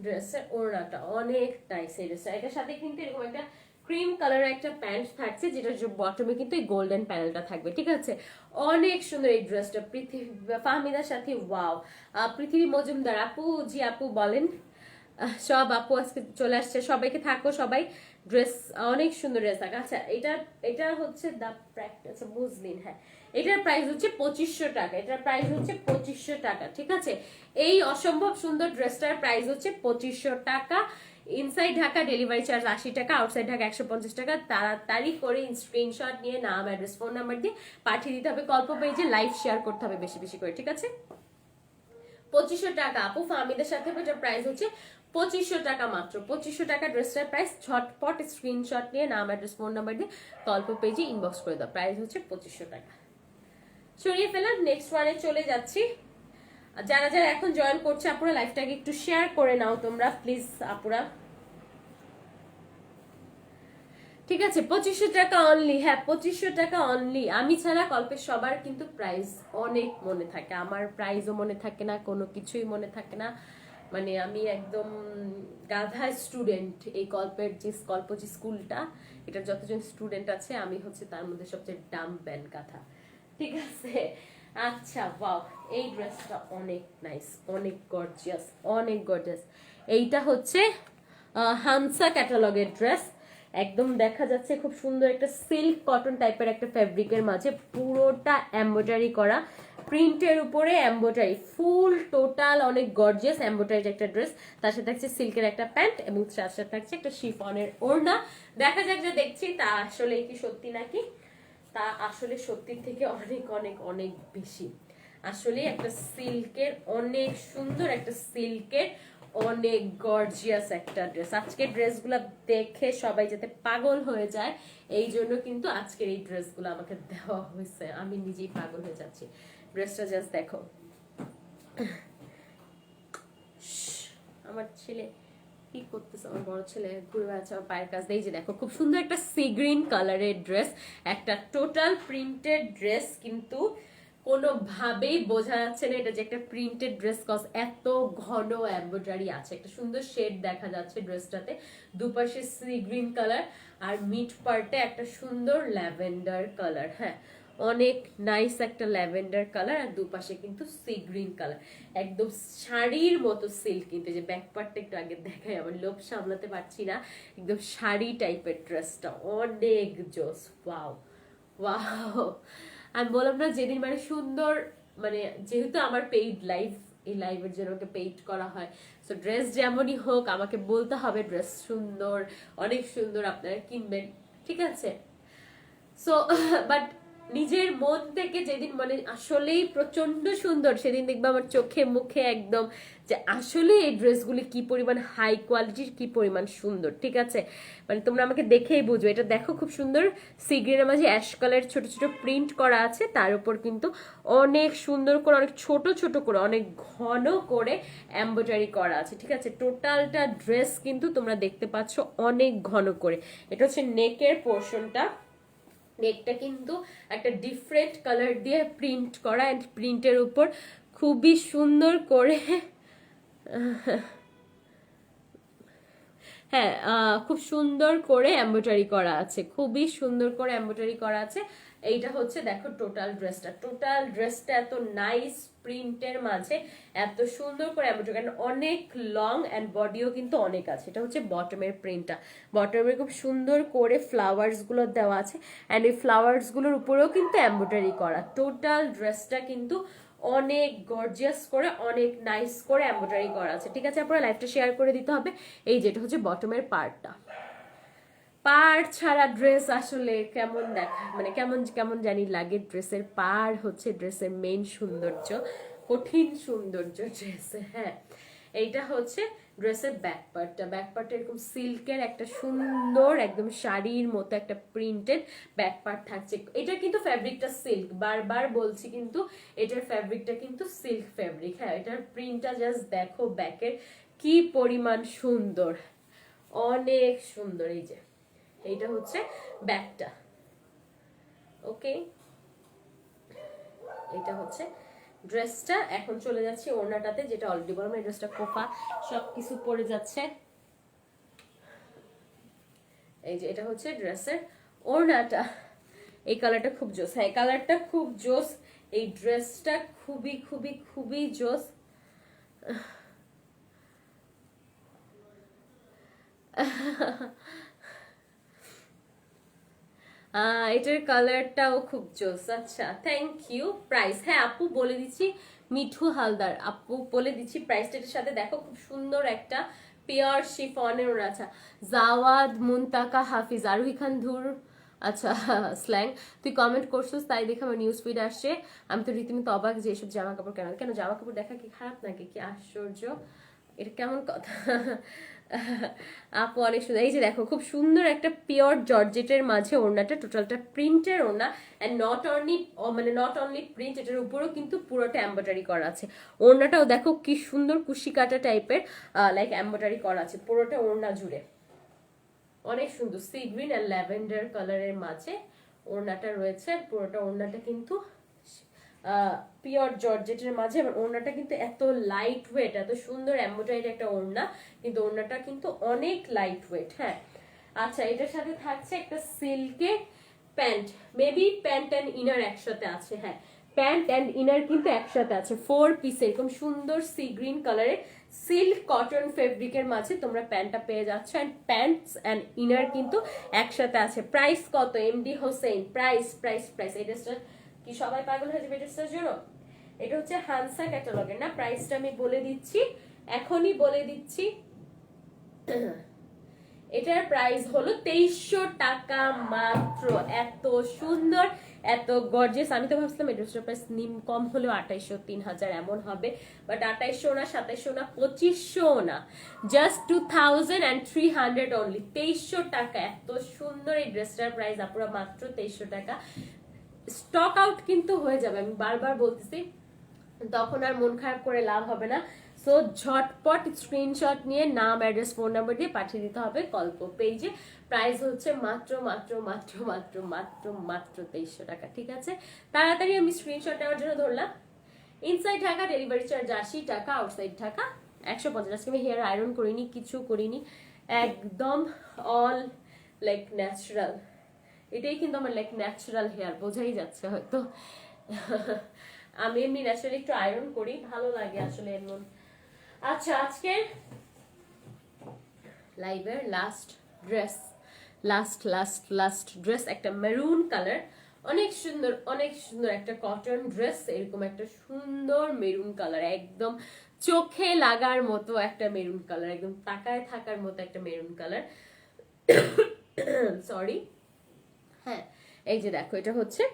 ড্রেসের ওড়নাটা, অনেক নাইস এই ড্রেসটা। এটার সাথে কিন্তু এরকম একটা ক্রিম কালারের একটা প্যান্ট থাকছে, যেটা বটমে কিন্তু এই গোল্ডেন প্যানেলটা থাকবে, ঠিক আছে। অনেক সুন্দর এই ড্রেসটা। পৃথিবী ফাহমিদার সাথে ওয়াও, পৃথিবী মজুমদার আপু, জি আপু বলেন। সব আপু আজকে চলে আসছে, সবাইকে থাকো সবাই। ড্রেস অনেক সুন্দর ড্রেস থাকে। আচ্ছা এটা এটা হচ্ছে দা প্র্যাকটিস মুসলিন, হ্যাঁ এটার প্রাইস হচ্ছে 2500 টাকা, এটার প্রাইস হচ্ছে 2500 টাকা, ঠিক আছে। এই অসম্ভব সুন্দর ড্রেসটার প্রাইস হচ্ছে 2500 টাকা। ইনসাইড ঢাকা ডেলিভারি চার্জ 80 টাকা, আউটসাইড ঢাকা 150 টাকা। তাড়াতাড়ি করে স্ক্রিনশট নিয়ে নাম অ্যাড্রেস ফোন নাম্বার দিয়ে পাঠিয়ে দিতে হবে। গল্প পেজে লাইভ শেয়ার করতে হবে বেশি বেশি করে, ঠিক আছে। 2500 টাকা আপু ফাহমিদের সাথে, এটার প্রাইস হচ্ছে 2500 টাকা মাত্র। 2500 টাকা ড্রেসটার প্রাইস। ঝটপট স্ক্রিনশট নিয়ে নাম অ্যাড্রেস ফোন নাম্বার দিয়ে গল্প পেজে ইনবক্স করে দাও। প্রাইস হচ্ছে 2500 টাকা। সরিয়ে ফেলাম, নেক্সট ওয়ানে চলে যাচ্ছি। যারা যারা এখন জয়েন করছে আপুরা লাইভটাকে একটু শেয়ার করে নাও তোমরা প্লিজ আপুরা, ঠিক আছে। 2500 টাকা অনলি, হ্যাঁ 2500 টাকা অনলি। আমি ছাড়া কল্পের সবার কিন্তু প্রাইস অনেক মনে থাকে, আমার প্রাইসও মনে থাকে না, কোনো কিছুই মনে থাকে না। মানে আমি একদম গাধা স্টুডেন্ট। এই কল্পের যে কল্প যে স্কুলটা, এটার যতজন স্টুডেন্ট আছে আমি হচ্ছে তার মধ্যে সবচেয়ে ডাম ব্যান গাধা, ঠিক আছে। আচ্ছা ওয়াও, এই ড্রেসটা অনেক নাইস, অনেক গর্জিয়াস, অনেক গর্জিয়াস। এইটা হচ্ছে হানসা ক্যাটালগের ড্রেস, একদম দেখা যাচ্ছে খুব সুন্দর একটা সিল্ক কটন টাইপের একটা ফ্যাব্রিকের মাঝে পুরোটা এমব্রয়ডারি করা, প্রিন্টের উপরে এমব্রয়ডারি ফুল টোটাল, অনেক গর্জিয়াস এমব্রয়ডারি একটা ড্রেস। তার সাথে থাকছে সিল্কের একটা প্যান্ট এবং তার সাথে থাকছে একটা শিফনের ওড়না। দেখা যাক যে দেখছি তা আসলে কি সত্যি নাকি, তা আসলে সত্যির থেকে অনেক অনেক অনেক বেশি। আসলে একটা সিল্কের অনেক সুন্দর একটা সিল্কের অনেক গর্জিয়াস একটা ড্রেস। আজকে ড্রেসগুলো দেখে সবাই যাতে পাগল হয়ে যায়, এই জন্য কিন্তু আজকের এই ড্রেসগুলো আমাকে দেওয়া হয়েছে। আমি নিজেই পাগল হয়ে যাচ্ছি। ড্রেসটা জাস্ট দেখো। আমার ছেলে কি করতেছে, আমার বড় ছেলে ঘুরে বেড়াচ্ছে আমার পায়ের কাছ দিয়ে। যে দেখো খুব সুন্দর একটা সি গ্রিন কালারের ড্রেস, একটা টোটাল প্রিন্টেড ড্রেস, কিন্তু কোনোভাবেই বোঝা যাচ্ছে না এটা যে একটা প্রিন্টেড ড্রেস, কজ এত ঘন এমব্রয়ডারি আছে। একটা সুন্দর শেড দেখা যাচ্ছে ড্রেসটাতে, দুপাশে সি গ্রিন কালার আর মিড পার্টে একটা সুন্দর ল্যাভেন্ডার কালার। হ্যাঁ, অনেক নাইস একটা ল্যাভেন্ডার কালার, আর দুপাশে কিন্তু সি গ্রিন কালার, একদম শাড়ির মতো সিল্ক। কিন্তু যে ব্যাক পার্টটা একটু আগে দেখাই, আমার লোভ সামলাতে পারছি না, একদম শাড়ি টাইপের ড্রেসটা অনেক জোস। ওয়াও ওয়াও, আমি বললাম না যেদিন মানে সুন্দর, মানে যেহেতু আমার পেইড লাইভ, এই লাইভের জন্য আমাকে পেইড করা হয়, সো ড্রেস যেমনই হোক আমাকে বলতে হবে ড্রেস সুন্দর, অনেক সুন্দর, আপনারা কিনবেন, ঠিক আছে? সো বাট নিজের মন থেকে যেদিন মানে আসলেই প্রচন্ড সুন্দর, সেদিন দেখবে আমার চোখে মুখে একদম যে আসলে এই ড্রেসগুলি কি পরিমাণ হাই কোয়ালিটির, কি পরিমাণ সুন্দর, ঠিক আছে? মানে তোমরা আমাকে দেখেই বুঝবে। এটা দেখো খুব সুন্দর সি গ্রিনের মাঝে অ্যাশ কালার ছোট ছোট প্রিন্ট করা আছে, তার উপর কিন্তু অনেক সুন্দর করে, অনেক ছোট ছোট করে, অনেক ঘন করে এমব্রয়ডারি করা আছে, ঠিক আছে? টোটালটা ড্রেস কিন্তু তোমরা দেখতে পাচ্ছ অনেক ঘন করে। এটা হচ্ছে নেকের পোর্শনটা, নেকটা কিন্তু একটা ডিফারেন্ট কালার দিয়ে প্রিন্ট করা, এন্ড প্রিন্টের উপর খুবই সুন্দর করে হ্যাঁ খুব সুন্দর করে এমব্রয়ডারি করা আছে, খুবই সুন্দর করে এমব্রয়ডারি করা আছে। এইটা হচ্ছে দেখো টোটাল ড্রেসটা এত নাইস প্রিন্টের মাঝে এত সুন্দর করে এমব্রয়ডারি, কারণ অনেক লং এন্ড বডিও কিন্তু অনেক আছে। এটা হচ্ছে বটমের প্রিন্টটা, বটমে খুব সুন্দর করে ফ্লাওয়ার্স গুলো দেওয়া আছে, এন্ড এই ফ্লাওয়ার্স গুলোর উপরেও কিন্তু এমব্রয়ডারি করা। টোটাল ড্রেসটা কিন্তু অনেক গর্জিয়াস করে, অনেক নাইস করে এমব্রয়ডারি করা আছে, ঠিক আছে? আপনারা লাইভটা শেয়ার করে দিতে হবে। এই যেটা হচ্ছে বটমের পার্টটা, পাড় ছাড়া ড্রেস আসলে কেমন দেখায়, মানে কেমন কেমন জানি লাগে। ড্রেসের পাড় হচ্ছে ড্রেসের মেইন সৌন্দর্য, কঠিন সৌন্দর্য ড্রেসে। হ্যাঁ, এইটা হচ্ছে ড্রেসের ব্যাক পার্টটা এরকম সিল্কের একটা সুন্দর একদম শাড়ির মতো একটা প্রিন্টেড ব্যাক পার্ট থাকছে। এটা কিন্তু ফ্যাব্রিকটা সিল্ক, বারবার বলছি, কিন্তু এটার ফ্যাব্রিকটা কিন্তু সিল্ক ফ্যাব্রিক। হ্যাঁ, এটার প্রিন্টটা জাস্ট দেখো ব্যাকের কি পরিমাণ সুন্দর, অনেক সুন্দর। এই যে এইটা হচ্ছে ব্যাকটা, ওকে? এটা হচ্ছে ড্রেসটা। এখন চলে যাচ্ছি ওড়নাটাতে, যেটা অলরেডি বললাম এই ড্রেসটা কোপা সবকিছু পরে যাচ্ছে। এই যে এটা হচ্ছে ড্রেসের ওড়নাটা, এই কালারটা খুব জোস। হ্যাঁ, কালারটা খুব জোস, এই ড্রেসটা খুবই খুবই খুবই জোস। এটার কালারটাও খুব জোস। আচ্ছা, থ্যাংক ইউ। প্রাইস, হ্যাঁ আপু বলে দিচ্ছি, মিঠু হালদার আপু বলে দিচ্ছি প্রাইসটা। এটার সাথে দেখো খুব সুন্দর একটা পিওর শিফনের ওড়না। আচ্ছা, জাওয়াদ মুনতাকা হাফিজ, আরোহী খান ধুর, আচ্ছা স্ল্যাং, তুই কমেন্ট করছিস তাই দেখে আমার নিউজ ফিড আসছে। আমি তো রীতিমতো অবাক যে এসব জামা কাপড় কেন, কেন জামা কাপড় দেখা কি খারাপ নাকি? কি আশ্চর্য, এটা কেমন কথা? আপু অনেক সুন্দর। এই যে দেখো খুব সুন্দর একটা পিওর জর্জেটের মাঝে ওড়নাটা, টোটালটা প্রিন্টের ওড়না, এন্ড নট অনলি প্রিন্ট, এটার উপরেও কিন্তু পুরোটা এমব্রয়ডারি করা আছে। ওড়নাটাও দেখো কি সুন্দর কুশি কাটা টাইপের লাইক এমব্রয়ডারি করা আছে পুরোটা ওড়না জুড়ে, অনেক সুন্দর সি গ্রিন আর ল্যাভেন্ডার কালারের মাঝে ওড়নাটা রয়েছে। পুরোটা ওড়নাটা কিন্তু পিওর জর্জেটের মাঝে, এবং ওড়নাটা কিন্তু এত লাইট ওয়েট, এত সুন্দর এমব্রয়ডারি একটা ওড়না, কিন্তু ওড়নাটা কিন্তু অনেক লাইট ওয়েট। হ্যাঁ, আচ্ছা, এটার সাথে থাকছে একটা সিল্কের pant, maybe pant and inner একসাথে আছে। হ্যাঁ, প্যান্ট অ্যান্ড ইনার কিন্তু একসাথে আছে, 4 পিস এরকম সুন্দর সি গ্রিন কালারের সিল্ক কটন ফেব্রিকের মাঝে তোমরা প্যান্টটা পেয়ে যাচ্ছ, এন্ড প্যান্টস এন্ড ইনার কিন্তু একসাথে আছে। প্রাইস কত MD Hossain? Price price price এই ড্রেসটা কি সবাই পাগল হয়ে যাবে ড্রেসটার জন্য? এটা হচ্ছে হানসা ক্যাটালগের না, প্রাইসটা আমি বলে দিচ্ছি, এখনই বলে দিচ্ছি। এটার প্রাইস হলো 2300 টাকা মাত্র। এত সুন্দর এত গর্জিয়াস। আমি তো ভাবছিলাম এই ড্রেসটার প্রাইস কম হলেও 2800 3000 এমন হবে, বাট 2800 না, 2700 না, 2500 না, জাস্ট 2300 অনলি, 2300 টাকা। এত সুন্দর এই ড্রেসটার প্রাইস আপুরা, মাত্র 2300 টাকা। স্টক আউট কিন্তু হয়ে যাবে, আমি বারবার বলতেছি, তখন আর মন খারাপ করে লাভ হবে না। সো ঝটপট স্ক্রিনশট নিয়ে নাম, অ্যাড্রেস, ফোন নাম্বার দিয়ে পাঠিয়ে দিতে হবে গল্প পেজে। প্রাইস হচ্ছে মাত্র মাত্র মাত্র মাত্র মাত্র মাত্র 2300 টাকা, ঠিক আছে? তাড়াতাড়ি আমি স্ক্রিনশট নেওয়ার জন্য ধরলাম। ইনসাইড ঢাকা ডেলিভারি চার্জ 80 টাকা, আউটসাইড ঢাকা 150। আজকে আমি হেয়ার আয়রন করিনি, কিছু করিনি, একদম অল লাইক ন্যাচারাল। এটাই কিন্তু আমার লাইক ন্যাচারাল হেয়ার, বোঝাই যাচ্ছে হয়তো। আমি এমনি ন্যাচারালি একটু আয়রন করি, ভালো লাগে আসলে এমন। আচ্ছা, আজকে লাইভের লাস্ট ড্রেস, লাস্ট ড্রেস একটা মেরুন কালার, অনেক সুন্দর, অনেক সুন্দর একটা কটন ড্রেস, এরকম একটা সুন্দর মেরুন কালার, একদম চোখে লাগার মতো একটা মেরুন কালার, একদম তাকায় থাকার মতো একটা মেরুন কালার। সরি, হ্যাঁ, এই যে দেখো, এটা হচ্ছে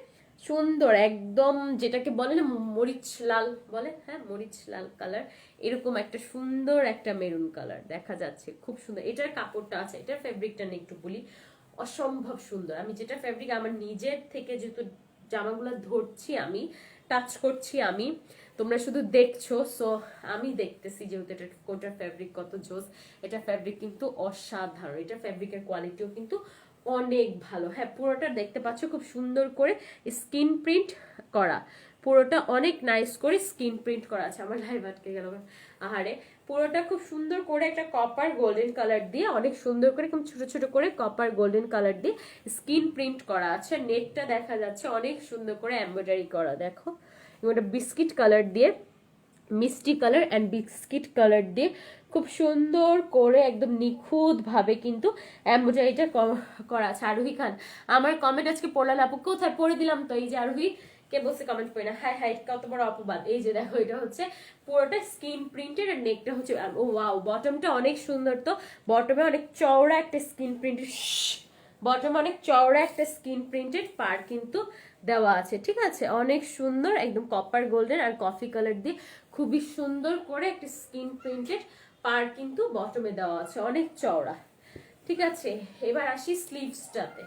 সুন্দর একদম, যেটাকে বলে না মরিচ লাল বলে, হ্যাঁ মরিচ লাল কালার, এরকম একটা সুন্দর একটা মেরুন কালার দেখা যাচ্ছে, খুব সুন্দর। এটার কাপড়টা আছে, এটার ফেব্রিকটা নিয়ে একটু বলি, অসম্ভব সুন্দর। আমি যেটা ফেব্রিক আমার নিজের থেকে যেহেতু জামাগুলো ধরছি, আমি টাচ করছি, আমি, তোমরা শুধু দেখছো, সো আমি দেখতেছি যেহেতু এটা কোনটার ফেব্রিক কত জোস। এটা ফেব্রিক কিন্তু অসাধারণ, এটা ফেব্রিকের কোয়ালিটিও কিন্তু অনেক ভালো। হ্যাঁ, পুরোটা দেখতে পাচ্ছ খুব সুন্দর করে স্কিন প্রিন্ট করা, পুরোটা অনেক নাইস করে স্কিন প্রিন্ট করা আছে। আমার লাইভ আটকে গেল, আহারে। পুরোটা খুব সুন্দর করে একটা কপার গোল্ডেন কালার দিয়ে, অনেক সুন্দর করে খুব ছোট ছোট করে কপার গোল্ডেন কালার দিয়ে স্কিন প্রিন্ট করা আছে। নেকটা দেখা যাচ্ছে অনেক সুন্দর করে এমব্রয়ডারি করা, দেখো, ওটা বিস্কিট কালার দিয়ে, মিষ্টি কালার অ্যান্ড বিস্কিট কালার দিয়ে খুব সুন্দর করে একদম নিখুঁত ভাবে কিন্তু এমব্রয়ডারিটা করা আছে। আরোহী খান, আমার কমেন্ট আজকে পড়লাম আপু, কোথায় পড়ে দিলাম তো, এই যে আরোহী কে বলছে কমেন্ট করি না, হাই হাই, কত বড় অপবাদ। এই যে দেখো, এটা হচ্ছে পুরোটা স্কিন প্রিন্টেড আর নেকটা হচ্ছে, ও ওয়াও, বটমটা অনেক সুন্দর। তো বটমে অনেক চওড়া একটা স্কিন প্রিন্টেড, বটমে অনেক চওড়া একটা স্কিন প্রিন্টেড পার কিন্তু দেওয়া আছে, ঠিক আছে? অনেক সুন্দর, একদম কপার গোল্ডেন আর কফি কালার দিয়ে খুবই সুন্দর করে একটা স্কিন প্রিন্টেড পার কিন্তু বটমে দেওয়া আছে, অনেক চওড়া, ঠিক আছে? এবার আসি স্লিভসটাতে।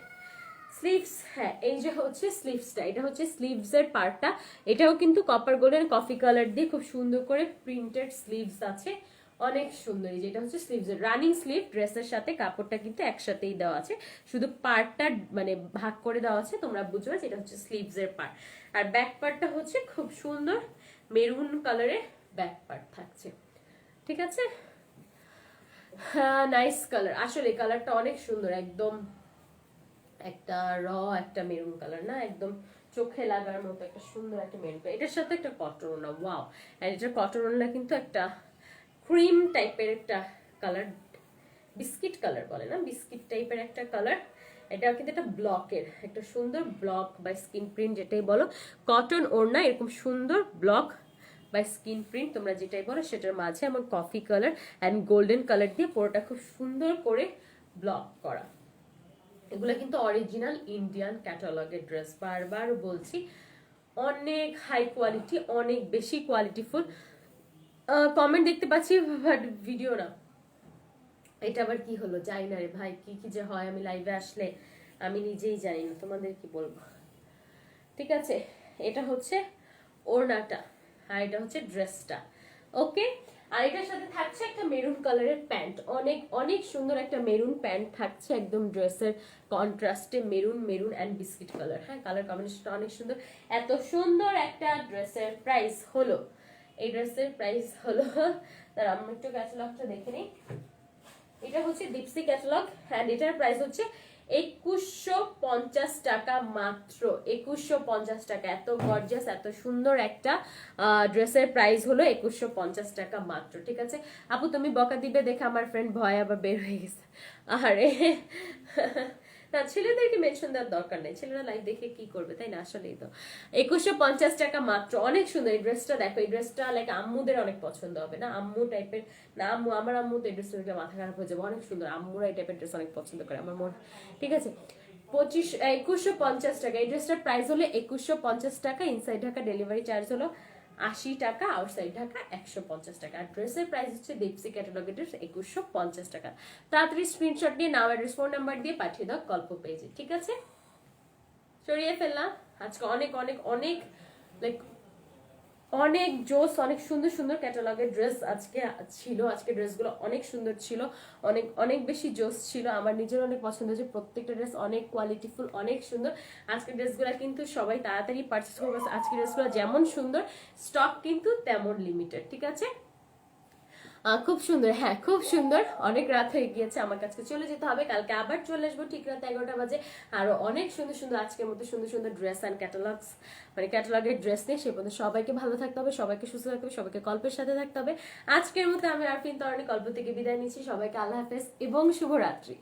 স্লিভস, হ্যাঁ, এই যে হচ্ছে স্লিভসটা, এটা হচ্ছে স্লিভস এর পার্টটা, এটাও কিন্তু কপার গোল্ডেন কফি কালার দিয়ে খুব সুন্দর করে প্রিন্টেড স্লিভস আছে, অনেক সুন্দর। এই যে এটা হচ্ছে স্লিভস এর রানিং স্লিভ, ড্রেসের সাথে কাপড়টা কিন্তু একসাথেই দেওয়া আছে, শুধু পার্টটা মানে ভাগ করে দেওয়া আছে, তোমরা বুঝবে যেটা হচ্ছে স্লিভস এর পার্ট। আর ব্যাক পার্টটা হচ্ছে খুব সুন্দর মেরুন কালারের ব্যাক পার্ট থাকছে, ঠিক আছে? হ্যাঁ, নাইস কালার, আসলে কালারটা অনেক সুন্দর, একদম একটা একটা মেরুন কালার না, একদম চোখে লাগার মতো একটা সুন্দর একটা মেরুন কালার। এটার সাথে একটা কটন ওড়না, ওয়াও। আর এটার কটন ওড়না কিন্তু একটা ক্রিম টাইপের একটা কালার, বিস্কিট কালার বলে না, বিস্কিট টাইপের একটা কালার। এটা কিন্তু একটা ব্লকের, একটা সুন্দর ব্লক বা স্কিন প্রিন্ট যেটাই বলো, কটন ওড়না, এরকম সুন্দর ব্লক বা স্কিন প্রিন্ট তোমরা যেটাই বলো, সেটার মাঝে এমন coffee colour and golden colour দিয়ে পুরোটা খুব সুন্দর করে ব্লক করা। এগুলো কিন্তু অরিজিনাল ইন্ডিয়ান ক্যাটালগের ড্রেস, বারবার বলছি, অনেক হাই কোয়ালিটি, অনেক বেশি কোয়ালিটিফুল। কমেন্ট দেখতে পাচ্ছি বাট ভিডিও না, এটা আবার কি হলো জানি না রে ভাই, কি কি যে হয় আমি লাইভে আসলে আমি নিজেই জানি না, তোমাদের কি বলবো, ঠিক আছে? এটা হচ্ছে ওড়নাটা আর এটা হচ্ছে ড্রেসটা, ওকে? আর এটার সাথে থাকছে একটা মেরুন কালারের প্যান্ট, অনেক অনেক সুন্দর একটা মেরুন প্যান্ট থাকছে, একদম ড্রেসের কন্ট্রাস্টে maroon, maroon and biscuit colour. হ্যাঁ, কালার কম্বিনেশনটা অনেক সুন্দর। এত সুন্দর একটা ড্রেসের প্রাইস হলো, এই ড্রেসের প্রাইস হলো, তার আমি একটু ক্যাটালগটা দেখে নিই। এটা হচ্ছে দীপসি ক্যাটালগ, অ্যান্ড এটার প্রাইস হচ্ছে 2150 টাকা মাত্র, 2150 টাকা। এত গর্জিয়াস, এত সুন্দর একটা ড্রেসের প্রাইস হলো 2150 টাকা মাত্র, ঠিক আছে? আপু তুমি বকা দিবে দেখে আমার ফ্রেন্ড ভয় আবার বের হয়ে গেছে, আরে না, ছেলেদেরকে মেনশন দেওয়ার দরকার নেই, ছেলেরা লাইভ দেখে কি করবে, তাই না? আসলেই তো 2150 টাকা মাত্র, অনেক সুন্দর। এই ড্রেসটা দেখো, এই ড্রেসটা লাইক আম্মুদের অনেক পছন্দ হবে না, আম্মু টাইপের না, আম্মু, আমার আম্মু তো এই ড্রেসটা মাথা খারাপ হয়ে যাবে, অনেক সুন্দর, আম্মুরা এই টাইপের ড্রেস অনেক পছন্দ করে আমার মনে, ঠিক আছে? 2150 টাকা। এই ড্রেসটার প্রাইস হলো 2150 টাকা। ইনসাইড ঢাকা ডেলিভারি চার্জ হলো 80 টাকা, আউটসাইড ঢাকা 150 টাকা। আর ড্রেসের প্রাইস হচ্ছে দীপসি ক্যাটালগের ড্রেস 2150 টাকা। তাড়াতাড়ি স্ক্রিনশট নিয়ে নাম, অ্যাড্রেস, ফোন নাম্বার দিয়ে পাঠিয়ে দাও গল্প পেজে, ঠিক আছে? সরিয়ে ফেললাম। আজকে অনেক অনেক অনেক লাইক অনেক জোস, অনেক সুন্দর সুন্দর ক্যাটালগের ড্রেস আজকে ছিল। আজকে ড্রেসগুলো অনেক সুন্দর ছিল, অনেক অনেক বেশি জোস ছিল। আমার নিজের অনেক পছন্দ হয়েছে, প্রত্যেকটা ড্রেস অনেক কোয়ালিটিফুল, অনেক সুন্দর। আজকের ড্রেসগুলো কিন্তু সবাই তাড়াতাড়ি পারচেস করবে। আজকের ড্রেসগুলো যেমন সুন্দর, স্টক কিন্তু তেমন লিমিটেড, ঠিক আছে? খুব সুন্দর, হ্যাঁ খুব সুন্দর। অনেক রাত হয়ে গিয়েছে, আমার কাছে চলে যেতে হবে। কালকে আবার চলে আসবো ঠিক রাত 11টা বাজে, আরো অনেক সুন্দর সুন্দর আজকের মতো সুন্দর সুন্দর ড্রেস অ্যান্ড ক্যাটালগস, মানে ক্যাটালগের ড্রেস নিয়ে। সে পর্যন্ত সবাইকে ভালো থাকতে হবে, সবাইকে সুস্থ থাকতে হবে, সবাইকে গল্পের সাথে থাকতে হবে। আজকের মতো আমি আরফিন তরণী গল্প থেকে বিদায় নিচ্ছি। সবাইকে আল্লাহ হাফেজ এবং শুভরাত্রি।